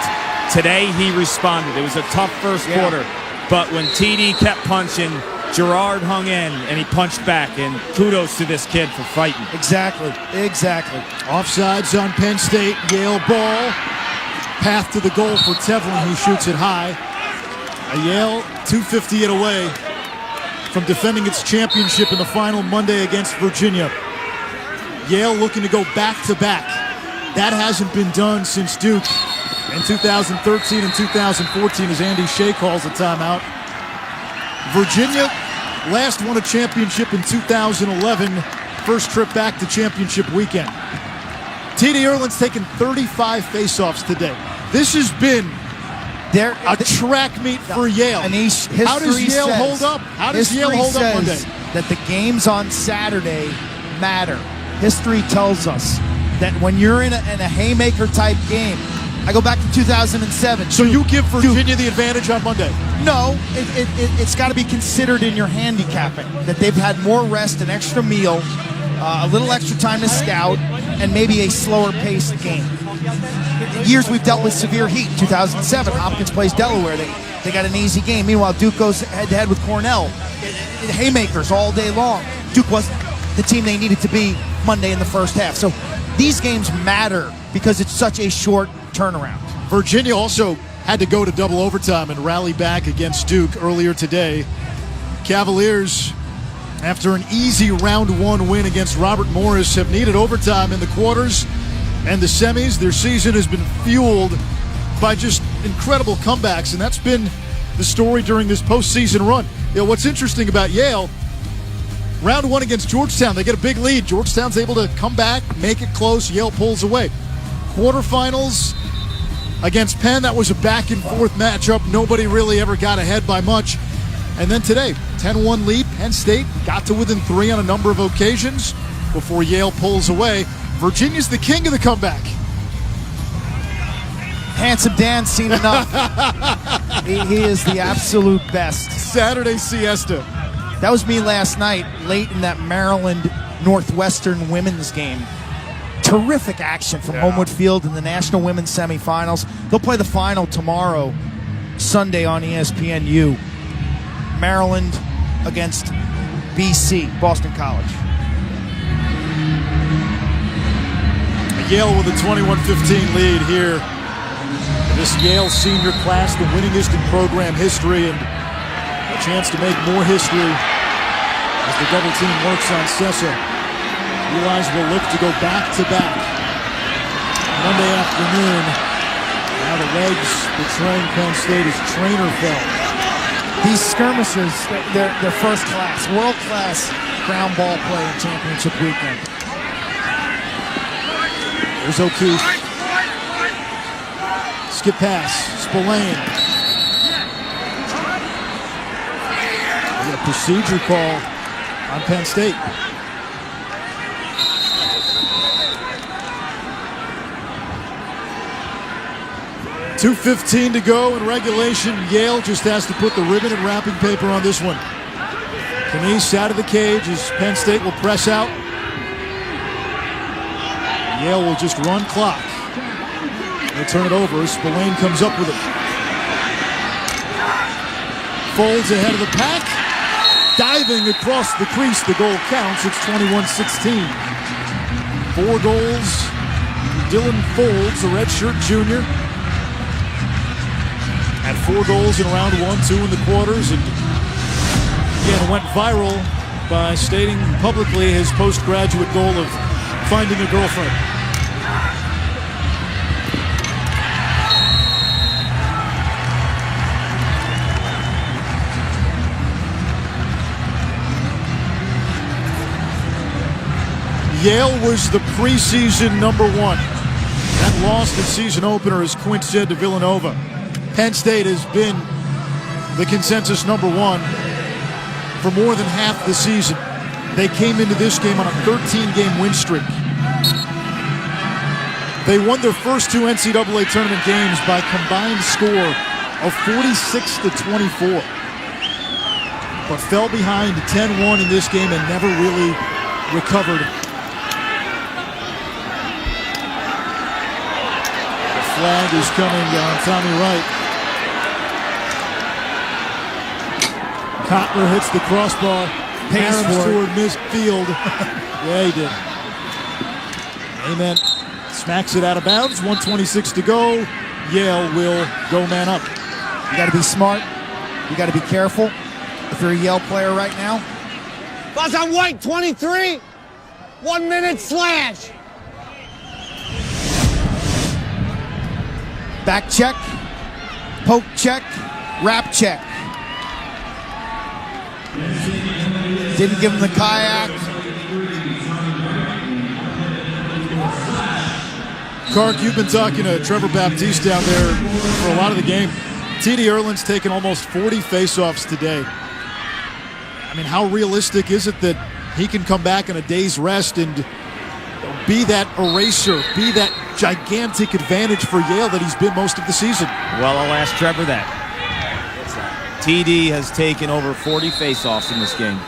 Today, he responded. It was a tough first quarter. But when TD kept punching, Gerard hung in, and he punched back. And kudos to this kid for fighting. Exactly. Offsides on Penn State. Yale ball. Path to the goal for Tevlin, who shoots it high. Yale 258 away from defending its championship in the final Monday against Virginia. Yale looking to go back-to-back. That hasn't been done since Duke in 2013 and 2014, as Andy Shea calls a timeout. Virginia last won a championship in 2011, first trip back to championship weekend. T.D. Erlin's taken 35 faceoffs today. This has been a track meet for Yale. And how does Yale hold up? How does Yale hold up Monday? That the games on Saturday matter. History tells us that when you're in a haymaker type game, I go back to 2007. So you give Virginia the advantage on Monday? No, it's got to be considered in your handicapping that they've had more rest, an extra meal, a little extra time to scout, and maybe a slower paced game. Years we've dealt with severe heat. 2007, Hopkins plays Delaware. They got an easy game. Meanwhile, Duke goes head-to-head with Cornell. Haymakers all day long. Duke wasn't the team they needed to be Monday in the first half. So these games matter because it's such a short turnaround. Virginia also had to go to double overtime and rally back against Duke earlier today. Cavaliers, after an easy round one win against Robert Morris, have needed overtime in the quarters and the semis. Their season has been fueled by just incredible comebacks, and that's been the story during this postseason run. You know, what's interesting about Yale, round one against Georgetown, they get a big lead. Georgetown's able to come back, make it close. Yale pulls away. Quarterfinals against Penn, that was a back-and-forth matchup. Nobody really ever got ahead by much. And then today, 10-1 lead. Penn State got to within 3 on a number of occasions before Yale pulls away. Virginia's the king of the comeback. Handsome Dan's seen enough. he is the absolute best. Saturday siesta. That was me last night, late in that Maryland Northwestern women's game. Terrific action from Homewood Field in the National Women's Semifinals. They'll play the final tomorrow, Sunday on ESPNU. Maryland against BC, Boston College. Yale with a 21-15 lead here. This Yale senior class, the winningest in program history. And chance to make more history as the double team works on Sessa. Eli's will look to go back-to-back. Monday afternoon. Now the legs betraying Penn State as Trainer fell. These skirmishes, they're first class, world class ground ball play in championship weekend. There's O'Keefe. Skip pass, Spillane. We got a procedure call on Penn State. .2:15 to go in regulation. Yale just has to put the ribbon and wrapping paper on this one. Kanice out of the cage as Penn State will press out. Yale will just run clock. They'll turn it over as Spillane comes up with it. Folds ahead of the pack. Diving across the crease. The goal counts. It's 21-16. 4 goals. Dylan Folds, a redshirt junior. Had 4 goals in round 1, 2 in the quarters, and again went viral by stating publicly his postgraduate goal of finding a girlfriend. Yale was the preseason number 1. That lost the season opener, as Quint said, to Villanova. Penn State has been the consensus number 1 for more than half the season. They came into this game on a 13-game win streak. They won their first 2 NCAA tournament games by combined score of 46-24, but fell behind 10-1 in this game and never really recovered. The flag is coming on Tommy Wright. Cotler hits the crossbar. Aaron Stewart missed field. Yeah, he did. Amen. Smacks it out of bounds. 1:26 to go. Yale will go man up. You got to be smart. You got to be careful. If you're a Yale player right now. Buzz on white, 23. 1 minute slash. Back check. Poke check. Wrap check. Didn't give him the kayak. Kark, you've been talking to Trevor Baptiste down there for a lot of the game. T.D. Erlin's taken almost 40 faceoffs today. I mean, how realistic is it that he can come back in a day's rest and be that eraser, be that gigantic advantage for Yale that he's been most of the season? Well, I'll ask Trevor that. TD has taken over 40 faceoffs in this game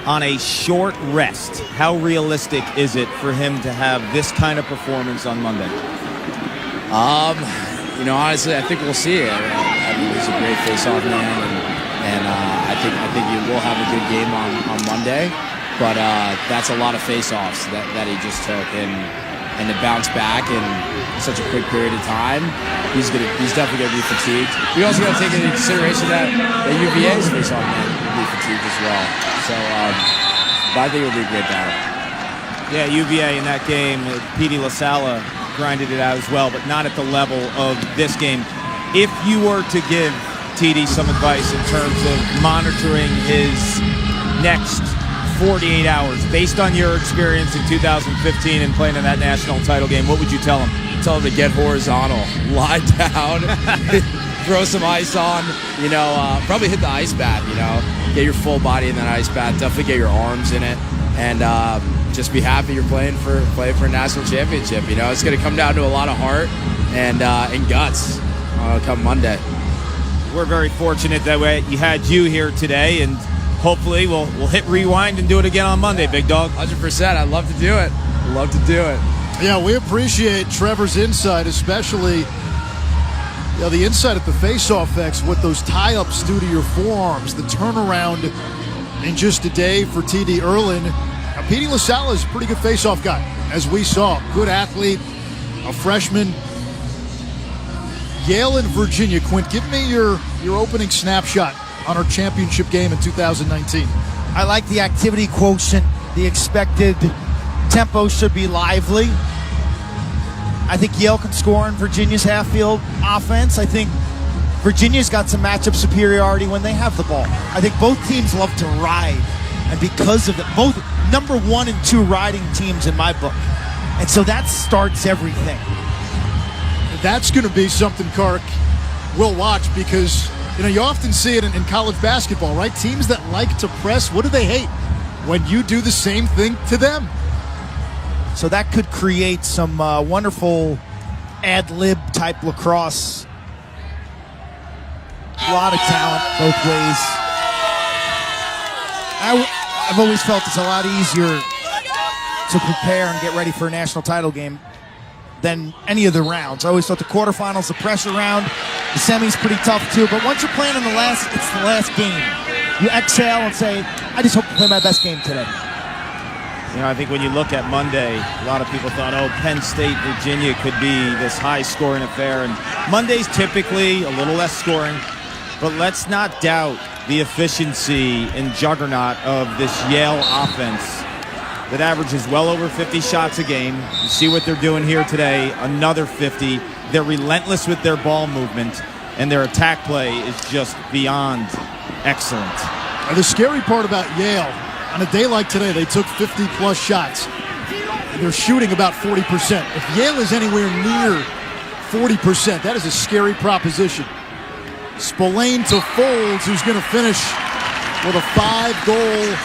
on a short rest. How realistic is it for him to have this kind of performance on Monday? Honestly, I think we'll see it. I mean, he's a great faceoff man, and I think he will have a good game on Monday. But that's a lot of faceoffs that he just took, and to bounce back in such a quick period of time, he's definitely gonna be fatigued. We also got to take into consideration that UVA's faceoff man will be fatigued as well. So, but I think it'll be a great battle. Yeah, UVA in that game, Petey LaSala grinded it out as well, but not at the level of this game. If you were to give TD some advice in terms of monitoring his next 48 hours, based on your experience in 2015 and playing in that national title game, what would you tell him? Tell him to get horizontal, lie down, throw some ice on, probably hit the ice bath, get your full body in that ice bath, definitely get your arms in it, and just be happy you're playing for a national championship. It's going to come down to a lot of heart and guts come Monday. We're very fortunate that we had you here today, and hopefully we'll hit rewind and do it again on Monday, big dog. 100%. I'd love to do it. Yeah, we appreciate Trevor's insight, especially the insight at the face-off X, what those tie-ups do to your forearms, the turnaround in just a day for T.D. Erlin. Now, Petey LaSala is a pretty good face-off guy, as we saw. Good athlete, a freshman. Yale and Virginia. Quint, give me your opening snapshot on our championship game in 2019. I like the activity quotient. The expected tempo should be lively. I think Yale can score in Virginia's half-field offense. I think Virginia's got some matchup superiority when they have the ball. I think both teams love to ride, and because of it, both number 1 and 2 riding teams in my book. And so that starts everything. That's going to be something, Kark, we'll watch, because you often see it in college basketball, right? Teams that like to press, what do they hate? When you do the same thing to them. So that could create some wonderful ad-lib type lacrosse. A lot of talent both ways. I've always felt it's a lot easier to prepare and get ready for a national title game than any of the rounds. I always thought the quarterfinals, the pressure round, the semis pretty tough too. But once you're playing in it's the last game. You exhale and say, I just hope to play my best game today. I think when you look at Monday, a lot of people thought, Penn State, Virginia could be this high-scoring affair. And Monday's typically a little less scoring. But let's not doubt the efficiency and juggernaut of this Yale offense that averages well over 50 shots a game. You see what they're doing here today, another 50. They're relentless with their ball movement, and their attack play is just beyond excellent. The scary part about Yale, on a day like today, they took 50-plus shots. They're shooting about 40%. If Yale is anywhere near 40%, that is a scary proposition. Spillane to Folds, who's going to finish with a 5-goal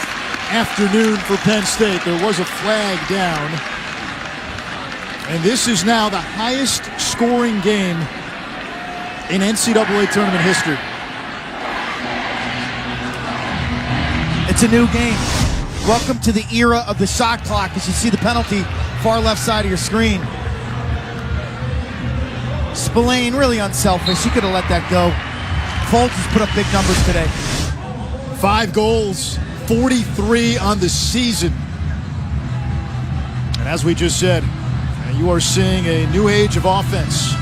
afternoon for Penn State. There was a flag down. And this is now the highest scoring game in NCAA tournament history. It's a new game. Welcome to the era of the shot clock, as you see the penalty far left side of your screen. Spillane really unselfish. He could have let that go. Folds has put up big numbers today. 5 goals, 43 on the season. And as we just said, you are seeing a new age of offense.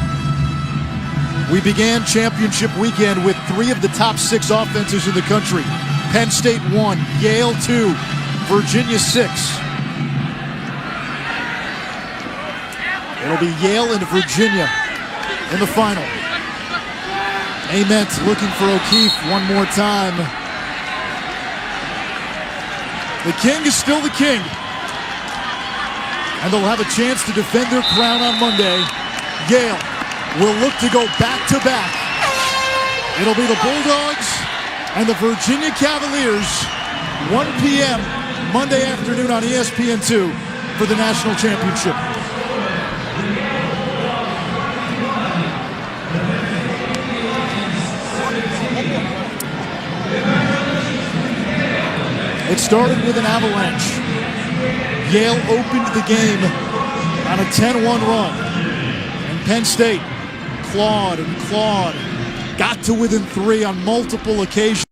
We began championship weekend with 3 of the top 6 offenses in the country. Penn State 1, Yale 2, Virginia 6. It'll be Yale and Virginia in the final. Ament looking for O'Keefe one more time. The king is still the king. And they'll have a chance to defend their crown on Monday. Yale will look to go back-to-back. It'll be the Bulldogs and the Virginia Cavaliers, 1 p.m. Monday afternoon on ESPN2 for the national championship. It started with an avalanche. Yale opened the game on a 10-1 run. And Penn State clawed and clawed, got to within 3 on multiple occasions.